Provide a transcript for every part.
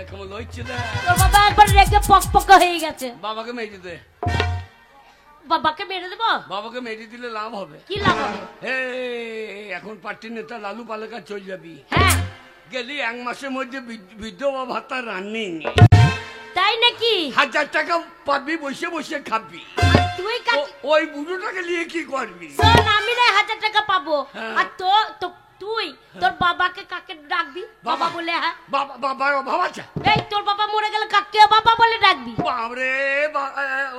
কেমন লইছে না তোর বাবা একবার রেগে পক হয়ে গেছে। বাবাকে মেরে দে। বাবাকে মেরে দেবো? বাবাকে মেরে দিলে লাভ হবে। কি লাভ হবে? এখন পার্টি নেতা লালু পালেকা চলে যাবি। হ্যাঁ গেলি 1 মাসের মধ্যে বিধবা ভাতা রানিং। তাই নাকি? 1000 টাকা পাবি, বসে বসে খাবি। তুই ওই বুড়োটাকে নিয়ে কি করবি? শোন, আমি না 1000 টাকা পাবো। হ্যাঁ। আর তুই তোর বাবাকে কাকে ডাকবি? বাবা বলে? হ্যাঁ বাবার অভাব আছে? এই তোর বাবা মরে গেলে কাকে বাবা বলে ডাকবি? বাবরে,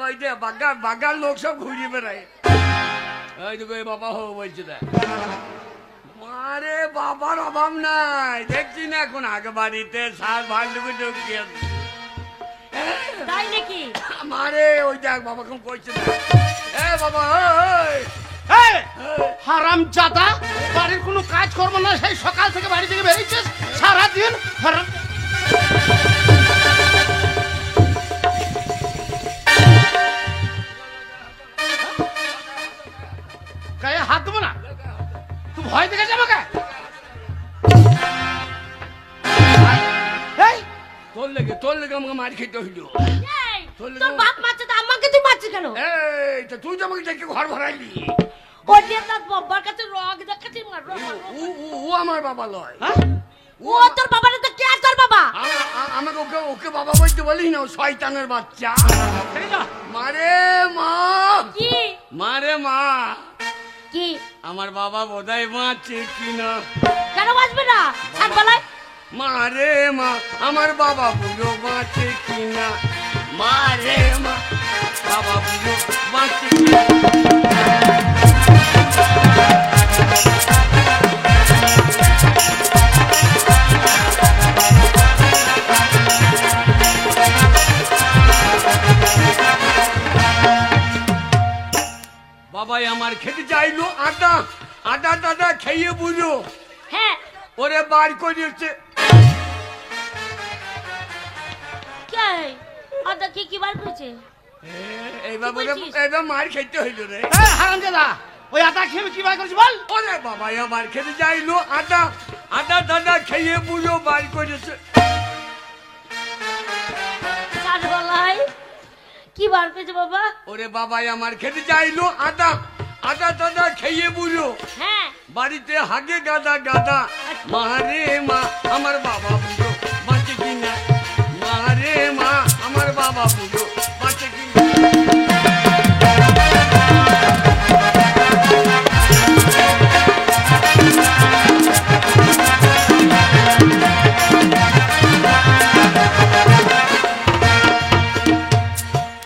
ওই যে বাগার লোক সব ঘুরিয়ে বেড়ায়। ওই দেখো এই বাবা হো বলছে দেখ। মারে বাবার অভাব নাই, দেখছি না এখন আগে বাড়িতে সার ভান্ডুকে ঢুকিয়ে। তাই নাকি? মারে ওই দেখ বাবা কেমন কইছে দেখ। বাবা হারামজাদা, বাড়ির কোনো কাজ করবো না, সেই সকাল থেকে বাড়ি থেকে বেরিয়েছিস সারাদিন। গায়ে হাত দেবো না, তুই ভয় দেখে যাবো কে? তোর লেগে আমাকে মার খেতে হইলো। তোর বাপ মারছে তো আমাকে তুই মারছিস কেন? তুই তো আমাকে দেখে ঘর ভরাইলি। ওই যে তার বাবার কাছে রগ দেখাচ্ছিস, মার। ও আমার বাবা লয়। ও তোর বাবা না তো কে তোর বাবা? আমাকে ওকে বাবা বলতে বলিস না, শয়তানের বাচ্চা। মারে মা, কি মারে মা, কি আমার বাবা বোধহয় বাঁচে কিনা। কেন বাঁচবে না? আর বলাই মারে মা, আমার বাবা বুড়ো বাঁচে কিনা। মারে মা, বাবা বুড়ো বাঁচে কিনা। বাবাই আমার খেতে চাইলো আটা আটা টাটা খেয়ে বুঝো। হ্যাঁ ওরে বার করেছে। কে আদা কি বার করেছে? এইবার মার খেতে হইলো রে। হারামজাদা, ওই আটা খেয়ে কি বার করেছি বল? ওরে বাবাই আমার খেতে চাইলো আটা আটা টাটা খেয়ে বুঝো বার করেছে। কি বার করেছে বাবা? ওরে বাবাই আমার খেতে চাইলো আটা আটা টাটা খেয়ে বুঝো। হ্যাঁ বাড়িতে হাগে গাদা গাদা। মারে মা, আমার বাবা বুঝো বাঁচে কিনা। মারে মা, আমার বাবা বুঝো বাঁচে কিনা।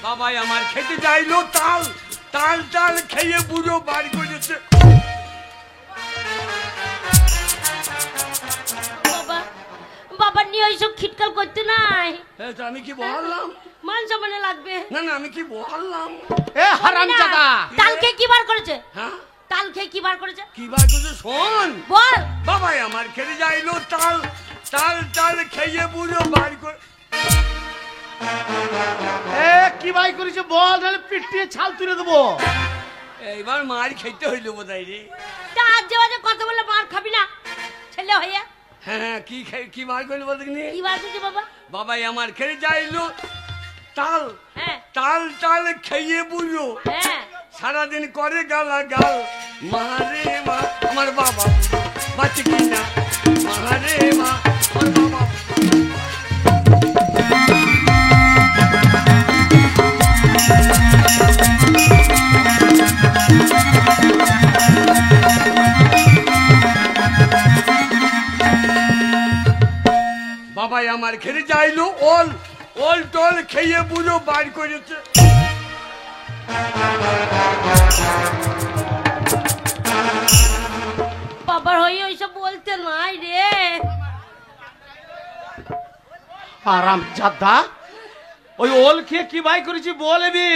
বাবাই আমার খেতে চাইলো তাল তাল তাল খেয়ে বুড়ো বাড়ি করেছে। বাবা বাবা নিয়ে ওইসব খিটকাল করতে নাই। আমি কি বললাম? মান সম্মানে লাগবে না না, আমি কি বললাম? হারামজাদা, তাল খেয়ে কি বার করেছে? হ্যাঁ তাল খেয়ে কি বার করেছে? কি বার করেছে শোন। বল। বাবাই আমার খেতে যাইলো তাল তাল তাল খেয়ে বুড়ো বাড়ি করে। কি বাই করেছে বল, নাহলে পিটিয়ে ছাল তুলে দেবো। এইবার মার খেতে হইলো বোধহয় রে। তা আজে বাজে কথা বলে মার খাবি না ছেলে হইয়া। হ্যাঁ কি বার করলো বলতে কি বার করেছে বাবা? বাবাই আমার খেতে যাইলো তাল হ্যাঁ তাল তাল খেয়ে বুড়ো হ্যাঁ সারাদিন করে গালা গাল। মারে মা, আমার বাবা বাঁচে কিনা। মারে মা, আমার বাবা। বাবাই আমার খেতে চাইলো ওল ওল টোল খেয়ে বুড়ো বার করেছে। বাবার হয়ে ওইসব বলতে নাই রে। হারামজাদা, ওই ওল খেয়ে কি বাই করেছি বলবি?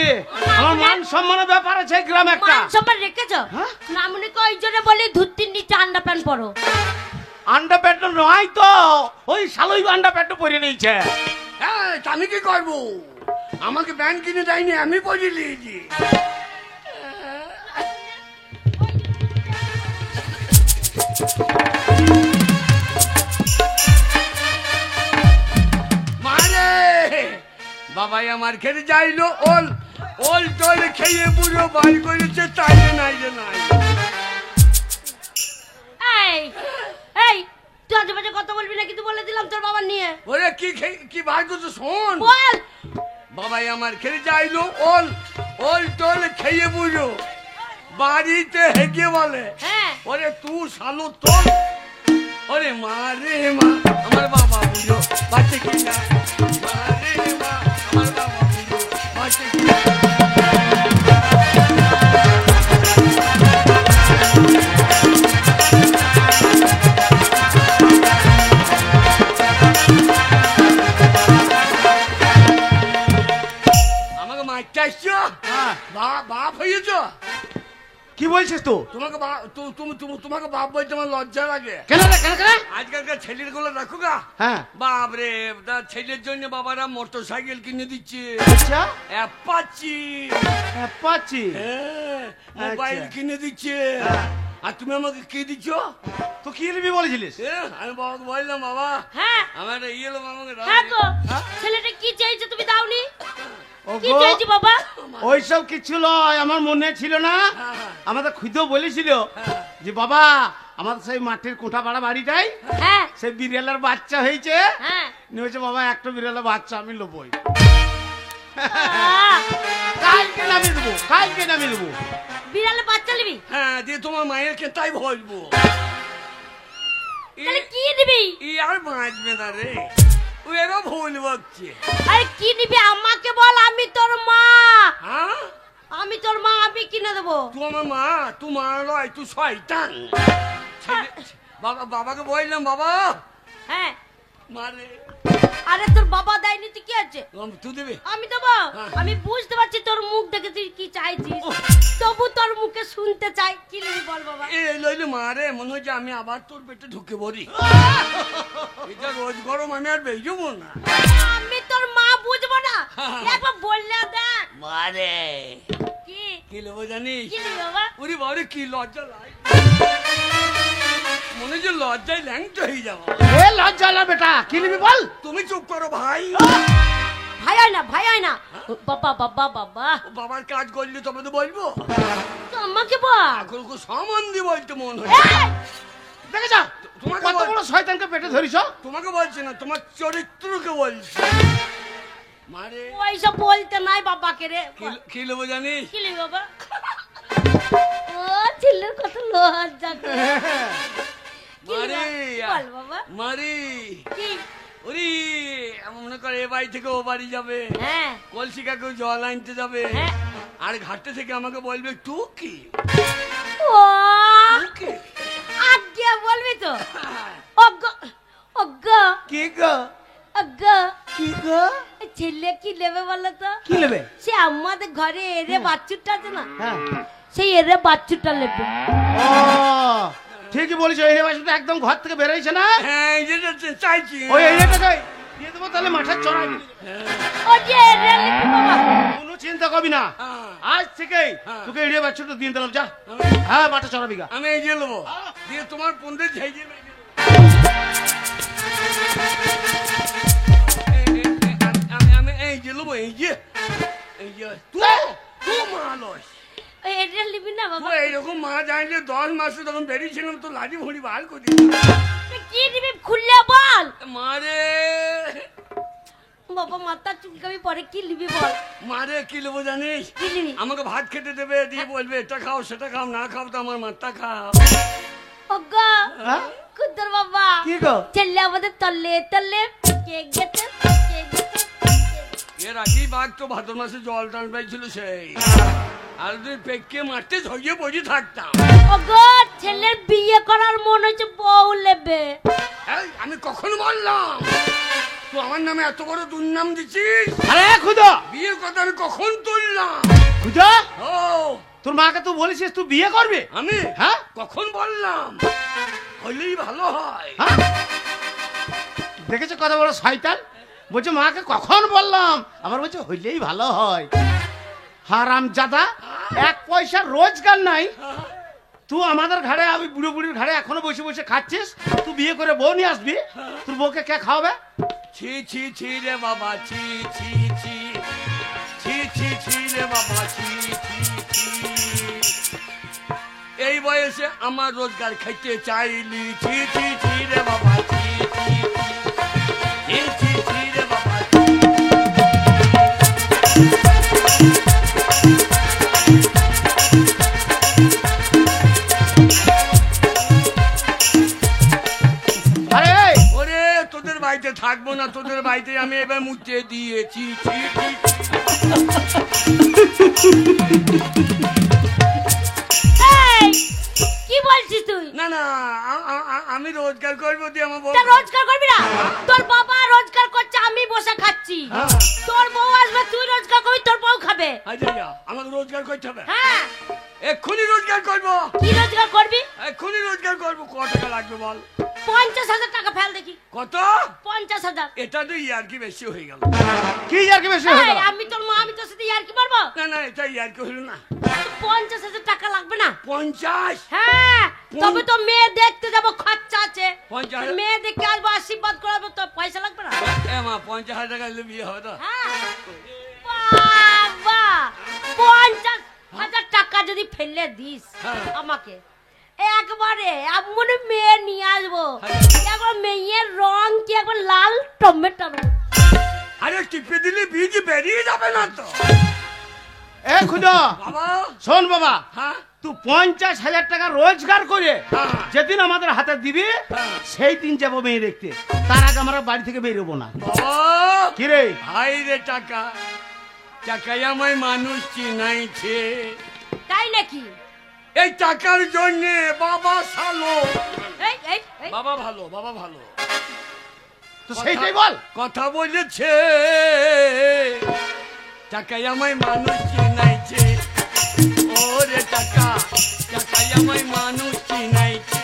আমার মান সম্মানের ব্যাপার আছে গ্রামে একটা। মান সম্মান রেখেছ না? মনে কর ওই জন্য বলি ধুতির নিচে আন্ডা প্যান্ট পরো। আন্ডা প্যান্ট নয় তো, ওই শালই আন্ডা প্যান্ট পরে নিয়েছে। আমি কি করবো? আমাকে ব্যান্ড কিনে দেয়নি, আমি পরে নিয়েছি। বাবাই আমার খেতে যাইলো ওল ওল টোল খেয়ে বুড়ো বাড়ি করেছে তাই রে নাই রে নাই। এই এই তুই আজে বাজে কথা বলবি না, কিন্তু বলে দিলাম তোর বাবা নিয়ে। ওরে কি বার করছো শোন। বল। বাবাই আমার খেতে যাইলো ওল ওল টোল খেয়ে বুড়ো বাড়িতে হেগে বলে হ্যাঁ ওরে তুই শালো তোর ওরে মা রে মা আমার বাবা বুঝো বাচ্চা কি না মা রে মা আমার বাবা বুঝো বাচ্চা কি না। আমাকে মারতে আসছো বাপ হয়েছ কি বলছিস তো? তোমাকে তোমাকে বাপ বলতে আমার লজ্জা লাগে। কেন রে কেন কেন? আজকালকার ছেলের গুলো দেখো গা, হ্যাঁ বাপ রে তার ছেলের জন্য বাবারা মোটর সাইকেল কিনে দিচ্ছে, আচ্ছা অ্যাপাচি অ্যাপাচি মোবাইল আচ্ছা। কিনে দিচ্ছে। হ্যাঁ। আর তুমি আমাকে কি দিচ্ছ? তো কি নিবি বলেছিলিস? আমি বাবাকে বললাম বাবা হ্যাঁ আমার ইয়ে আমাকে দাও। হ্যাঁ গো, হ্যাঁ? ছেলেটা কি চাইছে তুমি দাওনি? কি ওগো, চাইছি বাবা? ওইসব কিছু নয়, আমার মনে ছিল না। হ্যাঁ, হ্যাঁ। আমাদের খুদেও বলেছিল যে বাবা আমাদের সেই মাটির কোঠা পাড়া বাড়িটাই হ্যাঁ সেই বিড়ালের বাচ্চা হয়েছে, হ্যাঁ নিয়েছে বাবা একটা বিড়ালের বাচ্চা আমি লোবই। আহ, কালকে নামিয়ে দেবো, কালকে নামিয়ে দেবো। বিড়ালে বাচ্চা নিবি? হ্যাঁ দিয়ে তোমার মায়ের কে তাই বলবো। তাহলে কি নিবি? ই আর বাঁচবে না রে, ও এরও ভুল বকছে। আরে কি নিবি আমাকে বল, আমি তোর মা। হ্যাঁ আমি তোর মা, আমি কিনে দেবো। তুই আমার মা, তুই মা নয়, তুই শয়তান। বাবাকে বললাম বাবা হ্যাঁ মারে আরে তোর বাবা দেয়নি তুই কি আছে? তুই দেবে। আমি দেবো। হ্যাঁ। আমি বুঝতে পারছি তোর মুখ দেখে তুই কি চাইছিস, তবু তোর মুখে শুনতে চাই। কি নিবি বল বাবা? এ লইলে মারে মনে হচ্ছে আমি আবার তোর পেটে ঢুকে পড়ি। এটা রোজ গরম আমি আর বেজবো না। আমি তোর মা বুঝবো না? হ্যাঁ। একবার বললে দেখ। মারে কি কি নেবো জানিস? কি নিবি বাবা? ওরে বাবারে কি লজ্জা লাগে, মনে হচ্ছে লজ্জায় ল্যাংটা হয়ে যাবো। এ লজ্জা না বেটা, কি নিবি বল? তুমি চুপ করো ভাই। ভাই হয় না, ভাই হয় না। বাবা বাবা বাবা বাবার কাজ করলে তবে তো বলবো। তো আমাকে বল। এখন খুব সম্বন্ধে বলতে মন হয়। এই, দেখে যা তোমাকে কত বল- বড় শয়তানকে পেটে ধরিস। তোমাকে বলছি না, তোমার চরিত্রকে বলছি। মারে ওইসব বলতে নাই বাবাকে রে। কি নেবো জানিস? কি নিবি বাবা? ও ছেলের কত লজ্জা করে। কি নিবি মারে বল বাবা? মারে কি? ওরে মনে করে এ বাড়ি থেকে ও বাড়ি যাবে, হ্যাঁ কলসি কাকু জল আনতে যাবে, হ্যাঁ। আর ঘাটে থেকে আমাকে বলবে তুই কি ও তুই কি? আজ্ঞা বলবি তো? অজ্ঞ অজ্ঞ কি গো অজ্ঞ কি গো ছেলে কি নেবে বলো তো? কি নেবে? সে আমাদের ঘরে এরে বাচ্চুটা আছে না, হ্যাঁ সেই এরে বাচ্চুটা নেবে। ও ঠিকই বলেছো, এই বাসটা একদম ঘর থেকে বেরোইছে না। হ্যাঁ এই যে চাইছি। ওই এরিয়াটাকে দিয়ে দেবো, তাহলে মাঠের চড়াই ও যে এরে নেবে বাবা। কোনো চিন্তা করবি না, হ্যাঁ। আজ থেকেই হ্যাঁ। তোকে এড়িয়ে বাচ্চাটা দিয়ে দিলাম। যা হ্যাঁ মাঠে চড়াবি গা। আমি এই যে নেবো দিয়ে তোমার পন্দে ঝাইজে আমি এই যে নেবো, এই যে তুই মা লস। ওই এরে নিবি না বাবা? তুই এইরকম মা জানলে 10 মাসে তখন বেরিয়েছিলাম তো লাঠি ভুঁড়ি বার করে তুই কি নিবি খুললে বল মারে বাবা। মাথা চুলকাবি, পরে কি নিবি বল? মারে কি নেবো জানিস? কি নিবি? আমাকে ভাত খেতে দেবে, দিয়ে বলবে এটা খাও সেটা খাও, না খাও তো আমার মাথা খাও। অজ্ঞ হ্যাঁ? কুদ্দর বাবা কি গো? ছেলে আমাদের তলে তলে কেক গেছে এর আগেই বাঘ তো ভাদ্র মাসে জল টান পাইছিল সেই, আর তুই পেককে মারতে ঝরিয়ে বসে থাকতাম। ওগো ছেলের বিয়ে করার মন হচ্ছে বউ নেবে। এই, আমি কখন বললাম তুই আমার নামে এত বড় দুর্নাম দিচ্ছিস? আরে খুদা বিয়ের কথা আমি কখন তুললাম? খুদা ও তোর মাকে তুই বলেছিস তুই বিয়ে করবি? আমি হ্যাঁ কখন বললাম? হলেই ভালো হয়। হ্যাঁ? দেখেছো কত বড় শয়তান, বলছে মাকে কখন বললাম, আবার বলছে হইলেই ভালো হয়। হারাম জাদা, এক পয়সা রোজগার নাই, তুই আমাদের ঘাড়ে, আমি বুড়ো বুড়ির ঘাড়ে এখনো বসে বসে খাচ্ছিস। তুই বিয়ে করে বউ নিয়ে আসবি, তোর বউকে কে খাওয়াবে? ছি ছি ছি রে বাবা, ছি ছি ছি। রে বাবা ছি ছি ছি। এই বয়সে আমার রোজগার খাইতে চাইলি ছি ছি ছি রে বাবা ছি ছি ছি ছি ছি রে বাবা ছি। আরে এই, ওরে তোদের বাড়িতে থাকবো না, তোদের বাড়িতে আমি এবার মুতে দিয়েছি ছি ছি। এই, কি বলছিস তুই? না না আমি রোজগার করবো দিয়ে আমার বউ তা রোজগার করবি না? তোর বাবা রোজগার করছে, আমি বসে খাচ্ছি। হ্যাঁ। তোর বউ আসবে, তুই রোজগার করবি, তোর বউ খাবে। আচ্ছা আমাকে রোজগার করতে হবে, হ্যাঁ, এক্ষুনি রোজগার করবো, কি রোজগার করবি? এক্ষুনি রোজগার করবো। ক টাকা লাগবে বল? 50,000 টাকা ফেল দেখি। কত? 50,000। এটা তো ইয়ার কি বেশি হয়ে গেল। কি আর কি বেশি হয়ে এই, গেল? আমি তোর মা, আমি তোর সাথে ইয়ার কি পারবো? না না এটা ইয়ার কি হলো না। 50,000 টাকা লাগবে না? 50? হ্যাঁ, তবে তো মেয়ে দেখতে যাবো, খরচা আছে। 50,000? মেয়ে দেখে আসবো, আশীর্বাদ করাবো, তো পয়সা লাগবে না? এ মা 50,000 টাকা দিলে বিয়ে হবে তো? হ্যাঁ। বাবা, 50,000 টাকা যদি ফেলে দিস হ্যাঁ। আমাকে, একবারে মনে মেয়ে নিয়ে আসবো। একবার মেয়ের রং কি একবার লাল টমেটোর মতো। আরে টিপে দিলে বীজ বেরিয়ে যাবে না তো? এ খুদা, বাবা শোন বাবা, হ্যাঁ তুই 50,000 টাকা রোজগার করে হ্যাঁ। যেদিন আমাদের হাতে দিবি হ্যাঁ। সেই দিন যাবো মেয়ে দেখতে, তার আগে আমরা বাড়ি থেকে বেরোবো না। বাবা কি রে? ভাই রে টাকা টাকাই আমায় মানুষ চিনাইছে, তাই নাকি? এই টাকার জন্য বাবা সালো। এই এই এই, বাবা ভালো, বাবা ভালো, তো সেইটাই বল। কথা বলেছে টাকাই আমায় মানুষ চিনাইছে। ওরে টাকা টাকাই আমায় মানুষ চিনাইছে।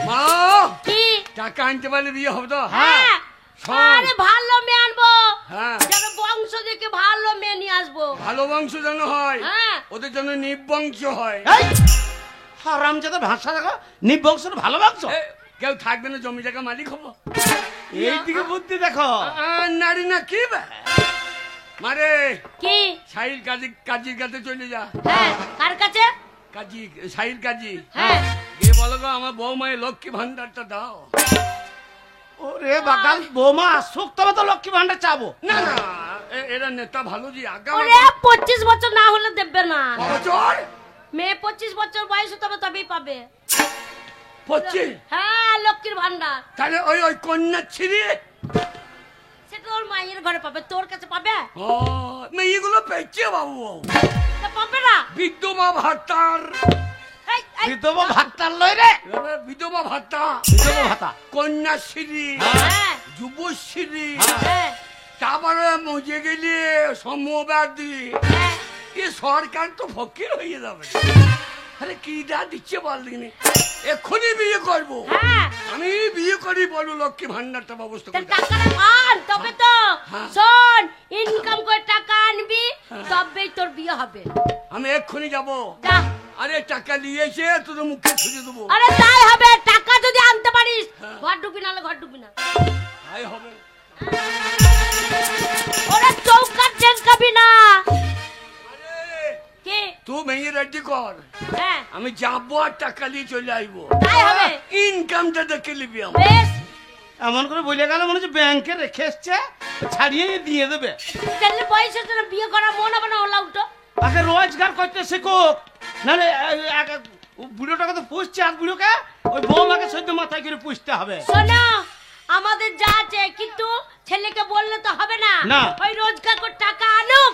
মা কি? টাকা আনতে পারলে বিয়ে হবে তো? হ্যাঁ। শোন। আরে ভালো মেয়ে আনবো, হ্যাঁ যেন বংশ দেখে ভালো মেয়ে নিয়ে আসবো। ভালো বংশ যেন হয়, হ্যাঁ। ওদের জন্য নিবংশ হয়। এই হারামজাদা ভাষা দেখো, নিবংশের ভালো বংশ। এ, কেউ থাকবে না, জমি জায়গা মালিক হবো। এই দিকে বুদ্ধি দেখো। নারী না কি বে? মারে কি? সাহিল কাজীর কাছে চলে যা। হ্যাঁ, কার কাছে? কাজী সাহিল কাজী, হ্যাঁ। গিয়ে বলো গো আমার বউ মায়ের লক্ষ্মী ভান্ডারটা দাও। ওরে বাগান বৌমা আসুক তবে তো লক্ষ্মী ভান্ডার চাবো। না না এরা নেতা ভালো জি আজ্ঞা। ওরে 25 বছর না হলে দেবে না। বছর মেয়ে 25 বছর বয়স তবে তবেই পাবে। 25? হ্যাঁ, লক্ষ্মীর ভান্ডার। তাহলে ওই ওই কন্যা ছিড়ি সেটা ওর মায়ের ঘরে পাবে, তোর কাছে পাবে? ও মেয়েগুলো পেয়েছে বাবু, তা পাবে না। বিধবা ভাতার, এই, এই, বিধবা ভাতার লই রে, বিধবা ভাতা, বিধবা ভাতা। কন্যাশ্রী, হ্যাঁ, যুবশ্রী, হ্যাঁ, তারপরে মজে গেলে সমব্যাধি। হ্যাঁ। এ সরকার তো ফকির হয়ে যাবে। আরে কি দা দিচ্ছে বল দিনে, এক্ষুনি বিয়ে করবো। হ্যাঁ। আমি বিয়ে করি বলো লক্ষ্মী ভান্ডারটা ব্যবস্থা তার করে। টাকাটা আন, তবে তো হ্যাঁ। শোন, ইনকাম করে টাকা আনবি, তবেই তোর বিয়ে হবে। আমি এক্ষুনি যাবো। যা। আরে টাকা নিয়ে এসে তোর মুখে ছুঁড়ে দেবো। আরে তাই হবে, টাকা যদি আনতে পারিস। হ্যাঁ। ঘর ঢুকবি না, ঘর ঢুকবি না। তাই হবে। ওরে চৌকাট চেঁচকাবি না। আরে কি? তুই মেয়ে রেডি কর, হ্যাঁ, আমি যাবো আর টাকা নিয়ে চলে আসবো। তাই হবে। ইনকামটা দেখে নিবি আমার। বেশ, এমন করে বলে গেল মনে হচ্ছে ব্যাংকে রেখে এসছে, ছাড়িয়ে দিয়ে দেবে। তাহলে বয়স হচ্ছে না, বিয়ে করা মন হবে না, ওলা উঠো। আগে রোজগার করতে শেখুক, নাহলে বুড়োটাকে তো পুষছে, আর বুড়োকে ওই বৌমাকে সদ্য মাথায় করে পুষতে হবে। শোনো, আমাদের যা আছে, কিন্তু ছেলেকে বললে তো হবে না। না। ওই রোজগার করে টাকা আনুক,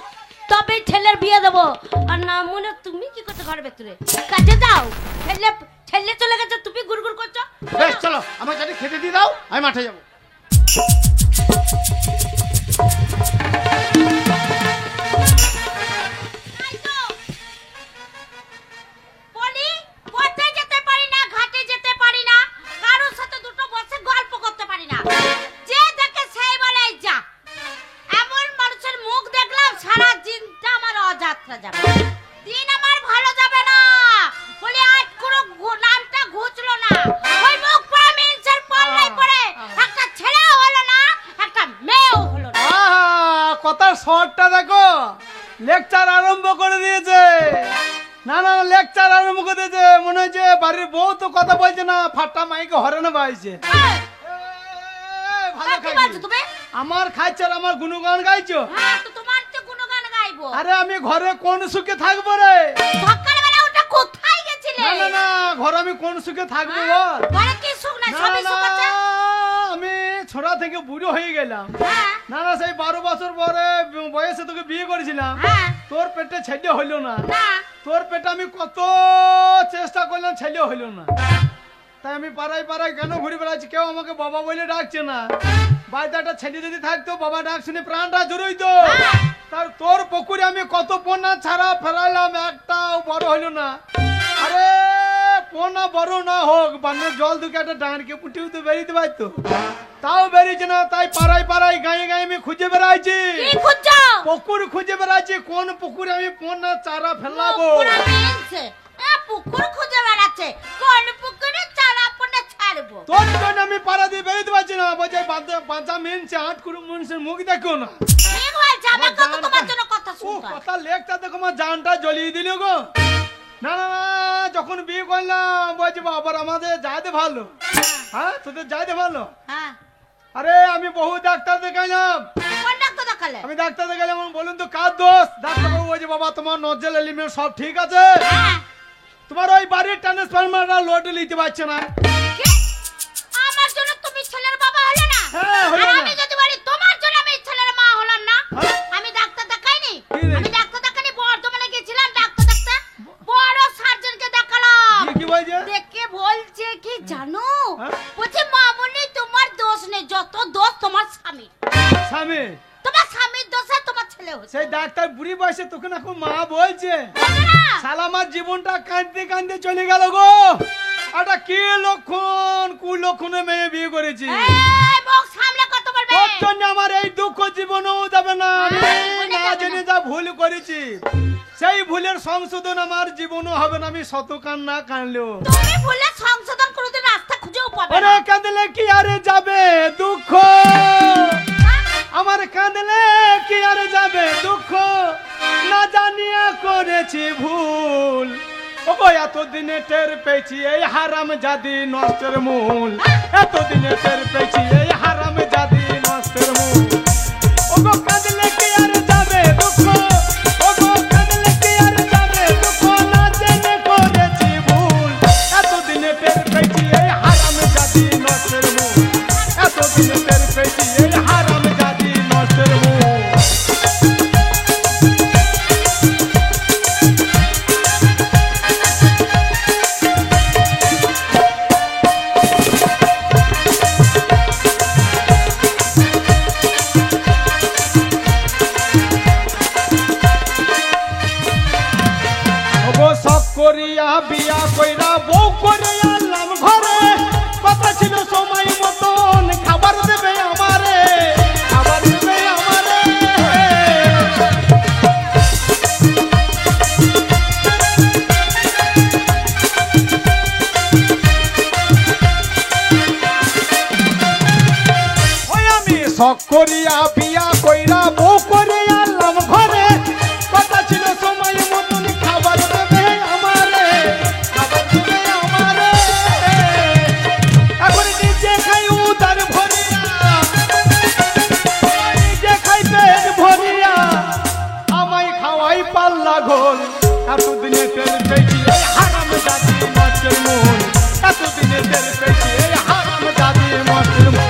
তবে ছেলের বিয়ে দেবো। আর না মনে, তুমি কি করছো ঘরের ভেতরে? কাজে যাও। ছেলে চলে গেছে, তুমি গুড়গুড় করছো। বেশ চলো, আমার যাতে খেতে দিয়ে দাও, আমি মাঠে যাবো। তাই তো। বলি, পথে যেতে পারি না, ঘাটে যেতে পারি না, কারোর সাথে দুটো বসে গল্প করতে পারি না। যে দেখে সেই বলে যা। এমন মানুষের মুখ দেখলাম সারা দিনটা আমার অযাত্রা যায়। কথার শর্টটা দেখো, লেকচার আরম্ভ করে দিয়েছে। না না, লেকচার আরম্ভ করে দিয়েছে, মনে হচ্ছে বাড়ির বউ তো কথা বলছে না, ফাটা মাইকে হরেনে বাইছে। ভালো কি খাইছো বলছো তুমি? আমার খাইছো আর আমার গুণগান গাইছো। হ্যাঁ, তো তোমার তো গুণগান গাইবো। আরে আমি ঘরে কোন সুখে থাকবো রে? সকালবেলা ওটা কোথায় গেছিলে? না না না, ঘরে আমি কোন সুখে থাকবো বল? ঘরে কি সুখ নাই, না সবই না, সুখ আছে। আমি ছোড়া থেকে বুড়ো হয়ে গেলাম। হ্যাঁ, না না, সেই 12 বছর পরে বয়সে তোকে বিয়ে করেছিলাম। হ্যাঁ, তোর পেটে ছেলে হইলো না, না, তোর পেটে আমি কত চেষ্টা করলাম, ছেলে হইলো না। তাই আমি পাড়ায় পাড়ায় কেন ঘুরে বেড়াচ্ছি, কেউ আমাকে বাবা বলে ডাকছে না। বাড়িতে একটা ছেলে যদি থাকতো, বাবা ডাক শুনে প্রাণটা জড়ইতো। তার তোর পুকুরে আমি কত পোনা ছাড়া ফেলাইলাম, একটাও বড় হইলো না। আরে পোনা বড় না হোক, বানের জল দুকে একটা ডাঁড়কে পুটিও তো বেরিতে পারতো, তাও বেরিয়েছে না। তাই পাড়ায় পাড়ায় গায়ে গায়ে আমি খুঁজে বেড়াইছি, কি খুঁজছো? পুকুর খুঁজে বেড়াচ্ছি, কোন পুকুরে আমি পোনা চারা ফেলাবো। পুকুর মিনছে, পুকুর খুঁজে বেড়াচ্ছে, কোন পুকুরে চারা পোনা ছাড়বো। তোর জন্য আমি পাড়া দিয়ে বেরোতে পারছি না। বলছে বাঁচা মিনছে, 8 কুড়ি মানুষের মুখ দেখো না। ঠিক বলছে, আমি কত তোমার জন্য কথা ও শুনবো। কথা লেখটা দেখো, আমার জানটা জ্বলিয়ে দিল গো। না না না, যখন বিয়ে করলাম বলছি বাবার আমাদের যাইতে ভালো। হ্যাঁ, তোদের যাইতে ভালো। হ্যাঁ, আরে আমি বহু ডাক্তার দেখাইলাম, কোন ডাক্তার দেখালে? আমি ডাক্তার দেখাইলাম, বলুন তো কার দোষ? ডাক্তারবাবু বলছে বাবা তোমার নজল এলিমেন্ট সব ঠিক আছে, হ্যাঁ, তোমার ওই বাড়ির ট্রান্সফরমারটা লোড নিতে পারছে না। কি? আমার জন্য তুমি ছেলের বাবা হলে না? হ্যাঁ, হলো আর না। আমি যদি বলি তোমার জন্য আমি ছেলের মা হলাম না? হ্যাঁ। আমি ডাক্তার দেখাইনি। কি রে? আমি ডাক্তার দেখাইনি, বর্ধমানে গেছিলাম ডাক্তার দেখতে, বড় সার্জনকে দেখালাম। কি বলছে? দেখে বলছে কি জানো, হ্যাঁ? বলছে মামুনি তোমার দোষ নেই, যত দোষ তোমার স্বামী, স্বামী তোমার স্বামীর দোষে তোমার ছেলে হচ্ছে। সেই ডাক্তার বুড়ি বয়সে তোকে না খুব মা বলছে। বলছে না? শালা আমার জীবনটা কাঁদতে কাঁদতে চলে গেল গো। এটা কি লক্ষণ, কুলক্ষণে মেয়ে বিয়ে করেছি। এই মুখ সামলে কথা বলবে। তোর জন্য আমার এই দুঃখ জীবনেও যাবে না। আমি ভুলে না যাবে জেনে না। যা ভুল করেছি, সেই ভুলের সংশোধন আমার জীবনও হবে না, আমি শত কান্না কানলেও। তুমি ভুলে সংশোধন কোনোদিন রাস্তা খুঁজেও পাবে ওরে না। কাঁদলে কি আরে যাবে দুঃখ, আমার কাঁদলে কি আরে যাবে দুঃখ, না জানিয়া করেছি ভুল। ওগো এতদিনে টের পেয়েছি এই হারাম জাদি নষ্টের মূল, এতদিনে টের পেয়েছি এই হারাম জাদি নষ্টের মূল। ওগো কাঁদলে কি আরে যাবে দুঃখ, ওগো কাঁদলে কি আরে যাবে দুঃখ, না জেনে করেছি ভুল। এতদিনে টের পেয়েছি এই হারাম জাদি নষ্টের মূল, এতদিনে টের পেয়েছি এই হারাম জাদি নষ্টের মূল। ওগো সব করিয়া বিয়া কইরা বউ করে আনলাম ঘরে, কথা ছিল সময় মতন খাবার দেবে আমারে, খাবার দেবে আমারে। ওই আমি শখ করিয়া বিয়া কইরা বউ করে আনলাম ঘরে, কথা ছিল সময় মতন খাবার দেবে আমারে, খাবার দেবে আমারে। এখন নিজে খাই উদার ভরিয়া, নিজে খাই পেট ভরিয়া, আমায় খাওয়াই পাল্লা ঘোল। এতদিনে তেল পেয়েছি এই হারাম জাতি নষ্টের মূল, এতদিনে তেল পেয়েছি এই হারাম জাতি নষ্টের মূল।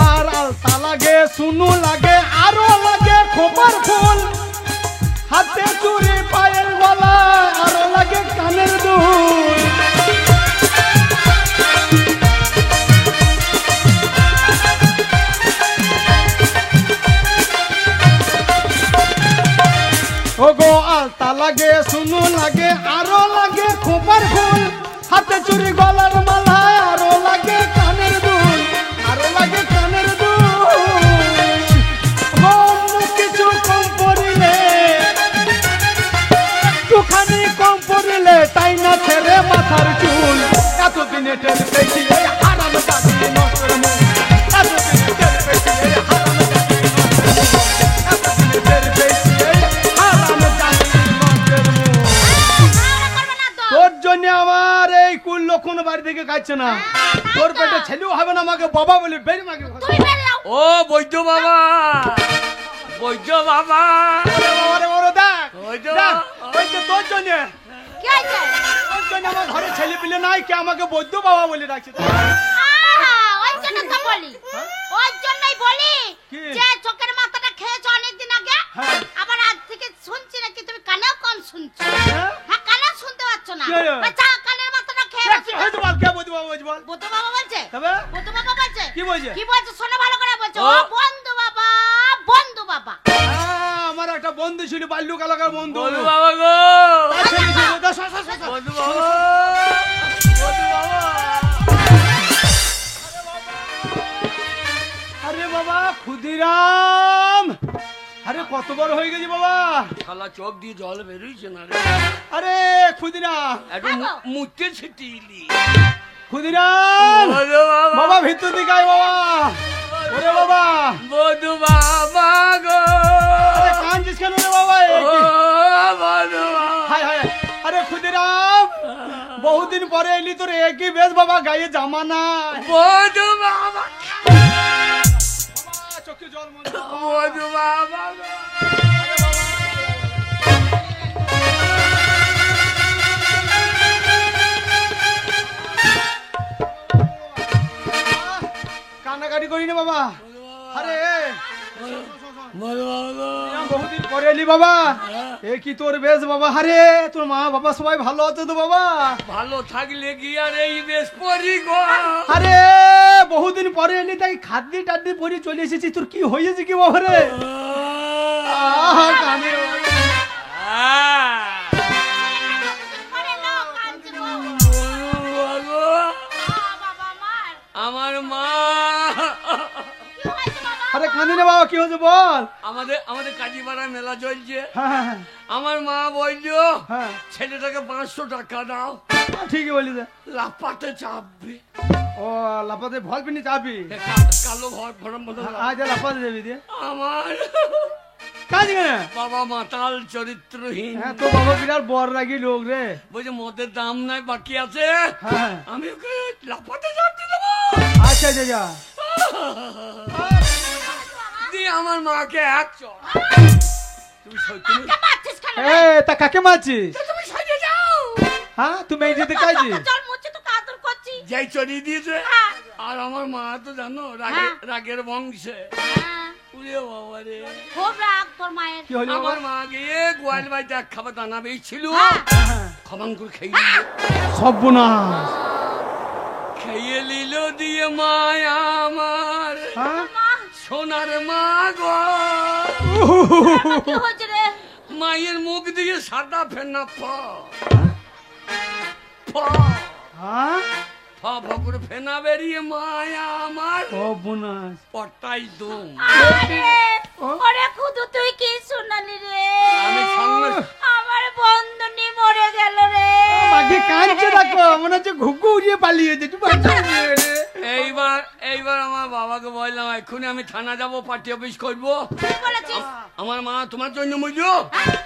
আর আলতা লাগে, সুনু লাগে, আরো লাগে খোপার ফুল, হাতে চুড়ি পায়ের গলা, আরো লাগে কানের দুল। ওগো আলতা লাগে, সুনু লাগে, আরো লাগে খোপার ফুল, হাতে চুড়ি গলার মালা, আরো লাগে কানের দুল, আরো লাগে কানের দুল। ও টের পেয়েছি এই হারাম জাদি নষ্টের মূল এতদিনে টের পেয়েছি এই হারাম জাদি নষ্টের মূল এতদিনে টের পেয়েছি এই হারাম জাদি নষ্টের মূল ঝগড়া করবে না তো। তোর জন্য আমার এই কুল লক্ষণ বাড়ি থেকে খাচ্ছে না তোর পেটে ছেলেও হবে না আমাকে বাবা বলে বের মাকে তুমি বেরলাও। ও বৈদ্য বাবা, বৈদ্য বাবা, দেখ ওই তো। দেখ, ওই যে তোর জন্য কি হয়েছে? তোর জন্য আমার ঘরে ছেলে পিলে নাই কে আমাকে বৈদ্য বাবা বলে ডাকছে ওই জন্য তো বলি, ওই জন্যই বলি কি? যে চোখের মাথাটা খেয়েছো অনেকদিন আগে, হ্যাঁ। আবার আজ থেকে শুনছি নাকি তুমি কানেও কম শুনছো। হ্যাঁ? হ্যাঁ, কানেও শুনতে পাচ্ছ না। কি হলো? বাচ্চা কানের মাথাটা খেয়ে দেখ, রয়েছে। হয়তো বল কে বৈদ্য বাবা বলছি বল বুদ্ধ বাবা বলছে, তবে বুদ্ধ বাবা বলছে। কি বলছে? কি বলছে শোনো ভালো করে বলছে। ও। ও বন্ধু বাবা, বন্ধু বাবা। আমার একটা বন্ধু ছিল বাল্যকালকার বন্ধু বন্ধু বাবা গো, তার ছেলে ছিল, দা, সর, সর, সর, সর। বন্ধু বাবা, বন্ধু বাবা। আরে বাবা ক্ষুদিরাম, আরে কত বড় হয়ে গেছি বাবা। শালা চোখ দিয়ে জল বেরোইছে না রে, আরে ক্ষুদিরাম, একটু মুতে ছিটিলি। ক্ষুদিরাম, বন্ধু বাবা, বাবা ভিতর দিকে আয় বাবা। ওরে বাবা, বন্ধু বাবা গো, আরে কাঁদছিস কেন রে বাবা? এ ও কি? বন্ধু বাবা। হায় হায়, আরে ক্ষুদিরাম, বহুদিন পরে এলি তোর একই বেশ বাবা, গায়ে জামা নাই। বন্ধু বাবা, বাবা, চোখে জল মনে হয়। বন্ধু বাবা গো। কান্নাকাটি করি না বাবা। আরে বন্ধু বাবা গো। বহুদিন পরে এলি বাবা, এ কি তোর বেশ বাবা? আরে তোর মা বাবা সবাই ভালো আছে তো বাবা? ভালো থাকলে কি আর এই বেশ পরি গো। আরে বহুদিন পরে এলি তাই খাদ্যি টাদ্দি পরি চলে এসেছি, তোর কি হয়েছে কি বাবা রে? কানে আরে না, কাঁদছে গো। বন্ধু বাবা গো। বাবা মার। আমার মা, কি হয়েছে বাবা? আরে কাঁদি না বাবা, কি হয়েছে বল? আমাদের কাজীপাড়া মেলা চলছে। হ্যাঁ হ্যাঁ আমার মা বলল হ্যাঁ, ছেলেটাকে 500 টাকা দাও, ঠিকই বলি দে। লাফাতে চাপবে। ও লাফাতে ভল পিনি চাবি, কালো ঘর ভরম মতো আজ লাফাতে যাবি দিয়ে আমার কাজ কেন? বাবা মাতাল চরিত্রহীন, হ্যাঁ তোর বাবা বিরাট বড় রাগি লোক রে। বলছে মদের দাম নাই বাকি আছে, হ্যাঁ আমি ওকে লাফাতে চাপতে দেবো। আচ্ছা আচ্ছা যা। দিয়ে আমার মাকে এক চড়। তুমি কে মারছিস কেন? এ তা কাকে মারছিস? তুমি সাজে যাও। হ্যাঁ তুমি এই যেতে কাজে জল মুছে তো কাদর করছি। যাই চড়িয়ে দিয়েছে। হ্যাঁ। আর আমার মা তো জানো হ্যাঁ। রাগের বংশে। হ্যাঁ, উড়ে বাবা রে। খুব রাগ তোর মায়ের। কি হলো বাবা? আমার মা গিয়ে গোয়াল বাড়িতে এক খাবার দানা বেয়েছিল, হ্যাঁ। খবাং করে খেয়ে নিল। সর্বনাশ। খেয়ে নিল দিয়ে মা আমার হ্যাঁ মা, সোনার মা গো। কি হয়েছে রে? মায়ের মুখ দিয়ে সাদা ফেনা ফা হ্যাঁ করে ফেনা বেরিয়ে মায়া আমার সর্বনাশ। পটাই দুম। আরে, ওরে খুদু তুই কি শোনালি রে? আমি সঙ্গে আমার বন্ধুনি মরে গেল রে। মাকে কাঁদছে দেখো, মনে হচ্ছে ঘুঘু উড়িয়ে পালিয়েছে। একটু বাঁচাও রে। এইবার আমার বাবাকে বললাম এক্ষুনি আমি থানা যাব, পার্টি অফিস করবো। কি বলেছিস? আমার মা তোমার জন্য মূল্য।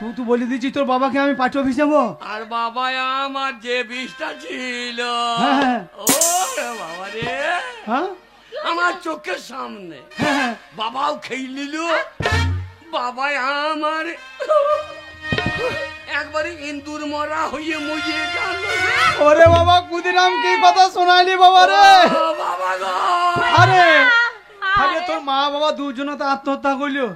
তুই তো বলে দিচ্ছি তোর বাবাকে আমি পার্টি অফিস যাবো। আর বাবা আমার যে বিষটা ছিল, হ্যাঁ। ও বাবা রে, হ্যাঁ আমার চোখের সামনে হ্যাঁ বাবাও খেয়ে নিল। বাবা আমার একবারে ইন্দুর মরা হয়ে মরিয়ে গেল। ওরে বাবা ক্ষুদিরাম কি কথা শোনাইলি বাবা রে? ও বাবা গো। আরে আরে তোর মা বাবা দুজন তো আত্মহত্যা করলো,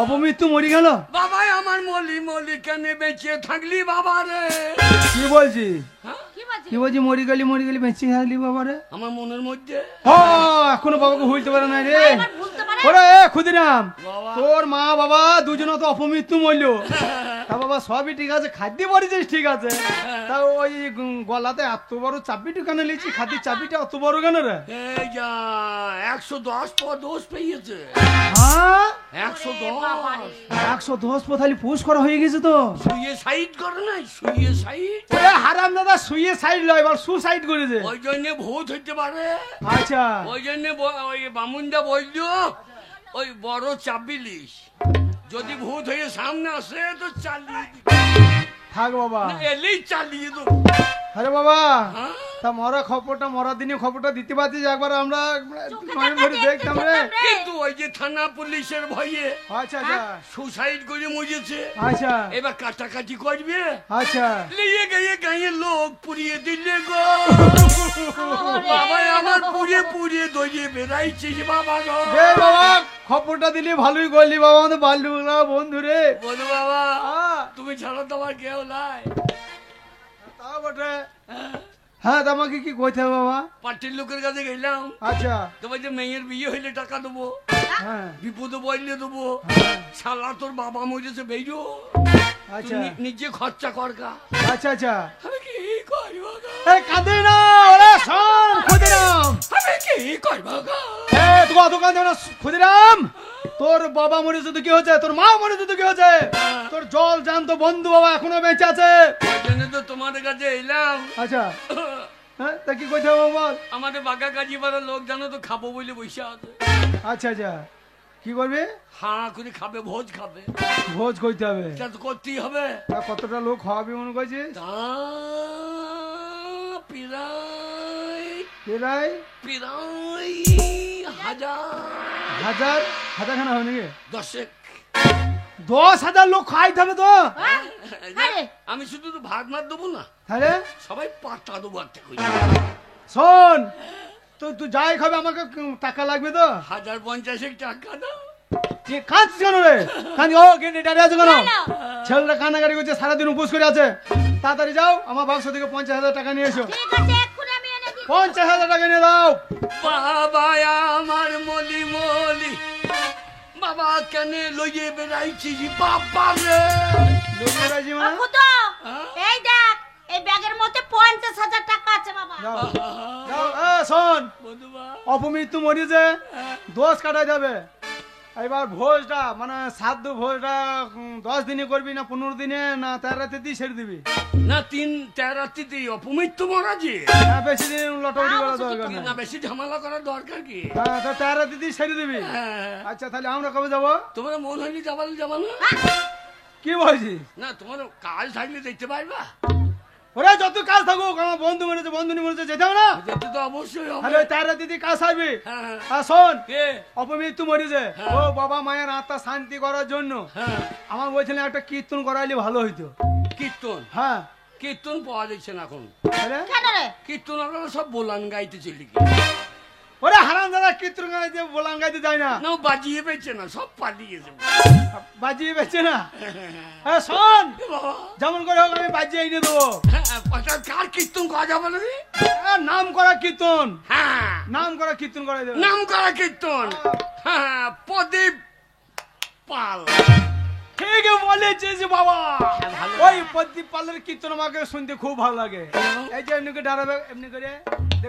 অপমৃত্যু মরি গেল। বাবাই আমার মলি কেনে বেঁচে থাকলি বাবা রে। কি বলছি হ্যাঁ? কি বলছিস? কি বলছি মরি গেলি বেঁচে থাকলি বাবা রে? আমার মনের মধ্যে ও এখনো বাবাকে ভুলতে পারে না রে। এবার ভুলতে পারে? ওরে ক্ষুদিরাম, বাবা। তোর মা বাবা দুজন তো অপমৃত্যু মরলো, তা বাবা সবই ঠিক আছে, খাদ্য পরিচিস ঠিক আছে, তা ওই গলাতে এত বড় চাবিটা কেন লিখছি? খাদ্য চাবিটা অত বড় কেন রে? এই যা 110 ডোজ পেয়েছে। হ্যাঁ 110। 110 পথালি পুশ করা হয়ে গেছে তো। শুয়ে সাইড করে নাই, শুয়ে সাইড। ওরে হারাম দাদা শুয়ে সাইড লয়, এবার সুসাইড করেছে। ওই জন্য ভূত হইতে পারে। আচ্ছা ওই জন্য ওই বামুনদা বললো ওই বড় চাবি লিস, যদি ভূত হয়ে সামনে আসে তো চালিয়ে দিবি। থাক বাবা। না, এলেই চালিয়ে দেবো। আরে বাবা হ্যাঁ? তা মরা খবরটা, মরা দিনে খবরটা দিতে পারছিস একবার, আমরা চোখে নয় দেখা ভরে দেখতে দেখতাম রে। পেতাম রে। কিন্তু ওই যে থানা পুলিশের ভয়ে আচ্ছা আচ্ছা সুসাইড করে মরেছে। আচ্ছা এবার কাটাকাটি করবে, আচ্ছা নিয়ে গিয়ে গাঁয়ের লোক পুড়িয়ে দিলে গো। ওরে বাবা আমার পুড়িয়ে পুড়িয়ে দইয়ে বেড়াইছিস বাবা গো। রে বাবা খবরটা দিলি ভালোই করলি বাবা, আমাদের বাল্যবেলা বন্ধু রে। বলো বাবা, হ্যাঁ, তুমি ছাড়া তো আমার কেউ নাই। তা বটে। হ্যাঁ তা আমাকে কি কইতে হবে বাবা? পার্টির লোকের কাছে গেলাম, আচ্ছা তোমার যে মেয়ের বিয়ে হইলে টাকা দেবো, হ্যাঁ বিপদে বললে দেবো। হ্যাঁ, শালা তোর বাবা মরেছে বেরো, আচ্ছা নিজে খরচা করগা। আচ্ছা আচ্ছা আমি কি করবো গো? এই কাঁদে না ওরে শোন ক্ষুদিরাম, আমি কি করবো গো? এই তোকে দোকান দেব না ক্ষুদিরাম। তোর বাবা মরেছে তো কি হয়েছে, তোর মা মরেছে তো কি হয়েছে, তোর জল জানতো বন্ধু বাবা এখনো বেঁচে আছে। ওই জন্য তো তোমাদের কাছে এলাম। আচ্ছা হ্যাঁ তা কি কইতে হবে বল? আমাদের বাগা কাজী পাড়ার লোক জানো তো খাবো বলে বসে আছে। আচ্ছা আচ্ছা কি করবি? হাঁ করে খাবে, ভোজ খাবে। ভোজ কইতে হবে, এটা তো করতেই হবে। তা কতটা লোক খাওয়াবি মনে করছিস? তা প্রায় প্রায় প্রায় হাজার হাজার হাজারখানা হবে নাকি? 10। 10,000 লোক খাইতে হবে তো। হ্যাঁ? আরে আমি শুধু তো ভাত মার দেবো না, তাহলে সবাই পাতা দেবো একটা করে। শোন তো তুই যাই খাবে আমাকে টাকা লাগবে তো। 1050 টাকা দাও। তুই কাঁদছিস কেন রে? কাঁদি ও গেন্ডি দাঁড়িয়ে আছে কেন? কেন? ছেলেটা কান্নাকাটি করছে, সারাদিন উপোস করে আছে। তাড়াতাড়ি যাও আমার বাক্স থেকে 50,000 টাকা নিয়ে এসো। ঠিক আছে এক্ষুনি আমি এনে দিচ্ছি। 50,000 টাকা নিয়ে দাও। বাবা আমার মলি মলি, বাবা কেন লইয়ে বেড়াইছিস বাবা রে? লোক বেড়াইছি ও মানে? খুদো, হ্যাঁ? এই দেখ এই ব্যাগের মধ্যে 50,000 টাকা আছে বাবা। যাও যাও শোন বন্ধুবা, অপমৃত্যু মরিয়েছে, দোষ কাটাই যাবে। এবার ভোজটা মানে শ্রাদ্ধ ভোজটা 10 দিনে করবি না 15 দিনে না 13 রাতে দিয়ে ছেড়ে দিবি? না 3 রাত্রিতেই অপমৃত্যু মরা যে। হ্যাঁ বেশি দিন লটাউটি করা দরকার না না। বেশি ঝামেলা করার দরকার কি? হ্যাঁ তো 13 রাতে দিয়ে ছেড়ে দিবি। হ্যাঁ, আচ্ছা তাহলে আমরা কবে যাবো? তোমার মন হয়নি যাবার যাবা না? কি বলছিস? না তোমার কাজ থাকলে দেখতে পারবা। ওরে যত কাজ থাকুক আমার বন্ধু মরেছে বন্ধুনি মরেছে যেতে হবে না? যেতে তো অবশ্যই তাহলে হবে। ওই 13 রাতে দিয়ে কাজ আসবি। হ্যাঁ হ্যাঁ। আর শোন কে? অপমৃত্যু মরেছে, হ্যাঁ। ও বাবা মায়ের আত্মা শান্তি করার জন্য হ্যাঁ, আমার বলছিলেন একটা কীর্তন করাইলে ভালো হইতো। কীর্তন। হ্যাঁ কীর্তন পাওয়া যাচ্ছে না এখন। তাহলে কেন রে? কীর্তন আপনারা সব বোলান গাইতে চলে কি? ওরে হারাম দাদা কীর্তন গাইতে বলান গাইতে যায় না, না ও বাজিয়ে পেয়েছে না, সব পালিয়েছে। বাজিয়ে বেচে না। হ্যাঁ শোন এ বাবা, যেমন করে হোক আমি বাজিয়ে এনে দেবো। হ্যাঁ, কার কীর্তন করা যাবে না রে? নাম করা কীর্তন, হ্যাঁ, নাম করা কীর্তন করাই দেবে। নাম করা কীর্তন। হ্যাঁ, প্রদীপ পাল। ঠিক বলেছিস বাবা, ভালো। ওই প্রদীপ পালের কীর্তন আমাকে শুনতে খুব ভালো লাগে। এই যে এমনি করে দাঁড়াবে এমনি করে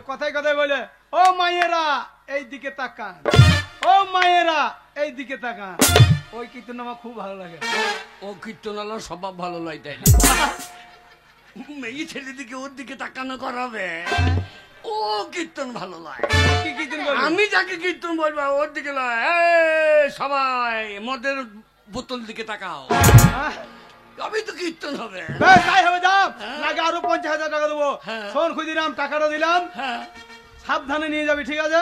কথায় কথায় বলে ও মায়েরা এই দিকে তাকান, ও মায়েরা এই দিকে তাকান, ওই কীর্তন আমার খুব ভালো লাগে। ও কীর্তনালার স্বভাব ভালো লয় তাই মেয়ে ছেলে দিকে ওর দিকে তাকানো করাবে, ও কীর্তন ভালো লয়। কি কীর্তন করবি? আমি যাকে কীর্তন বলবো ওর দিকে লয়। এই সবাই মদের বোতল দিকে তাকাও, হ্যাঁ? তবে তো কীর্তন হবে। বেশ, তাই হবে যাও, লাগে আরো 50,000 টাকা দেবো। হ্যাঁ। শোন খুদিরাম টাকাটা দিলাম, হ্যাঁ, সাবধানে নিয়ে যাবি ঠিক আছে?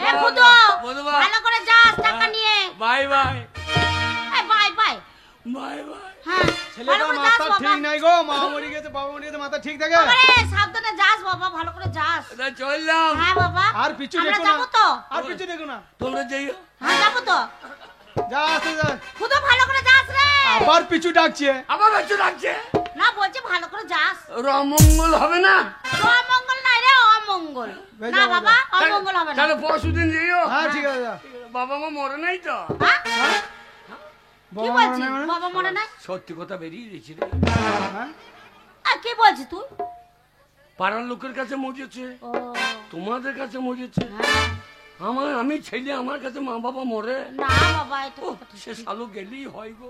এ খুদো, বন্ধুবা, ভালো করে যাস টাকা নিয়ে। বাই বাই এই বাই বাই। Bye bye. হ্যাঁ, ভালো ছেলেটার করে যাস মাথা বাবা। ঠিক নাই গো, মা মরে গেছে বাবা মরে গেছে, মাথা ঠিক থাকে? বাবারে, সাবধানে যাস বাবা, ভালো করে যাস। এটা চললাম। হ্যাঁ বাবা, আর পিছু আমরা দেখো না, যাবো তো। আর পিছু দেখো না, তোমরা যাইও। হ্যাঁ যাবো তো। যা আসতে যা। খুদো ভালো করে যাস রে। আবার পিছু ডাকছে। আবার বেঁচে রাখছে। না বলছি ভালো করে যাস। রমঙ্গল হবে না? অমঙ্গল নাই রে, অমঙ্গল। বেশ, না যাবো, বাবা, অমঙ্গল হবে না। তাহলে পরশুদিন যাইও। হ্যাঁ ঠিক আছে যা। বাবা মা মরে নাই তো? হ্যাঁ? হ্যাঁ? কি বাবা বলছিস মরে নাই মানে? বাবা মনে নাই সত্যি কথা বেরিয়ে গেছি রে। হ্যাঁ? আর কি বলছিস তুই পাড়ার লোকের কাছে মরেছে, ও তোমাদের কাছে মরেছে, হ্যাঁ আমি ছেলে আমার কাছে মা বাবা মরে, না বাবা এই তো ও, কথা ঠিক। সে শালো গেলেই হয় গো।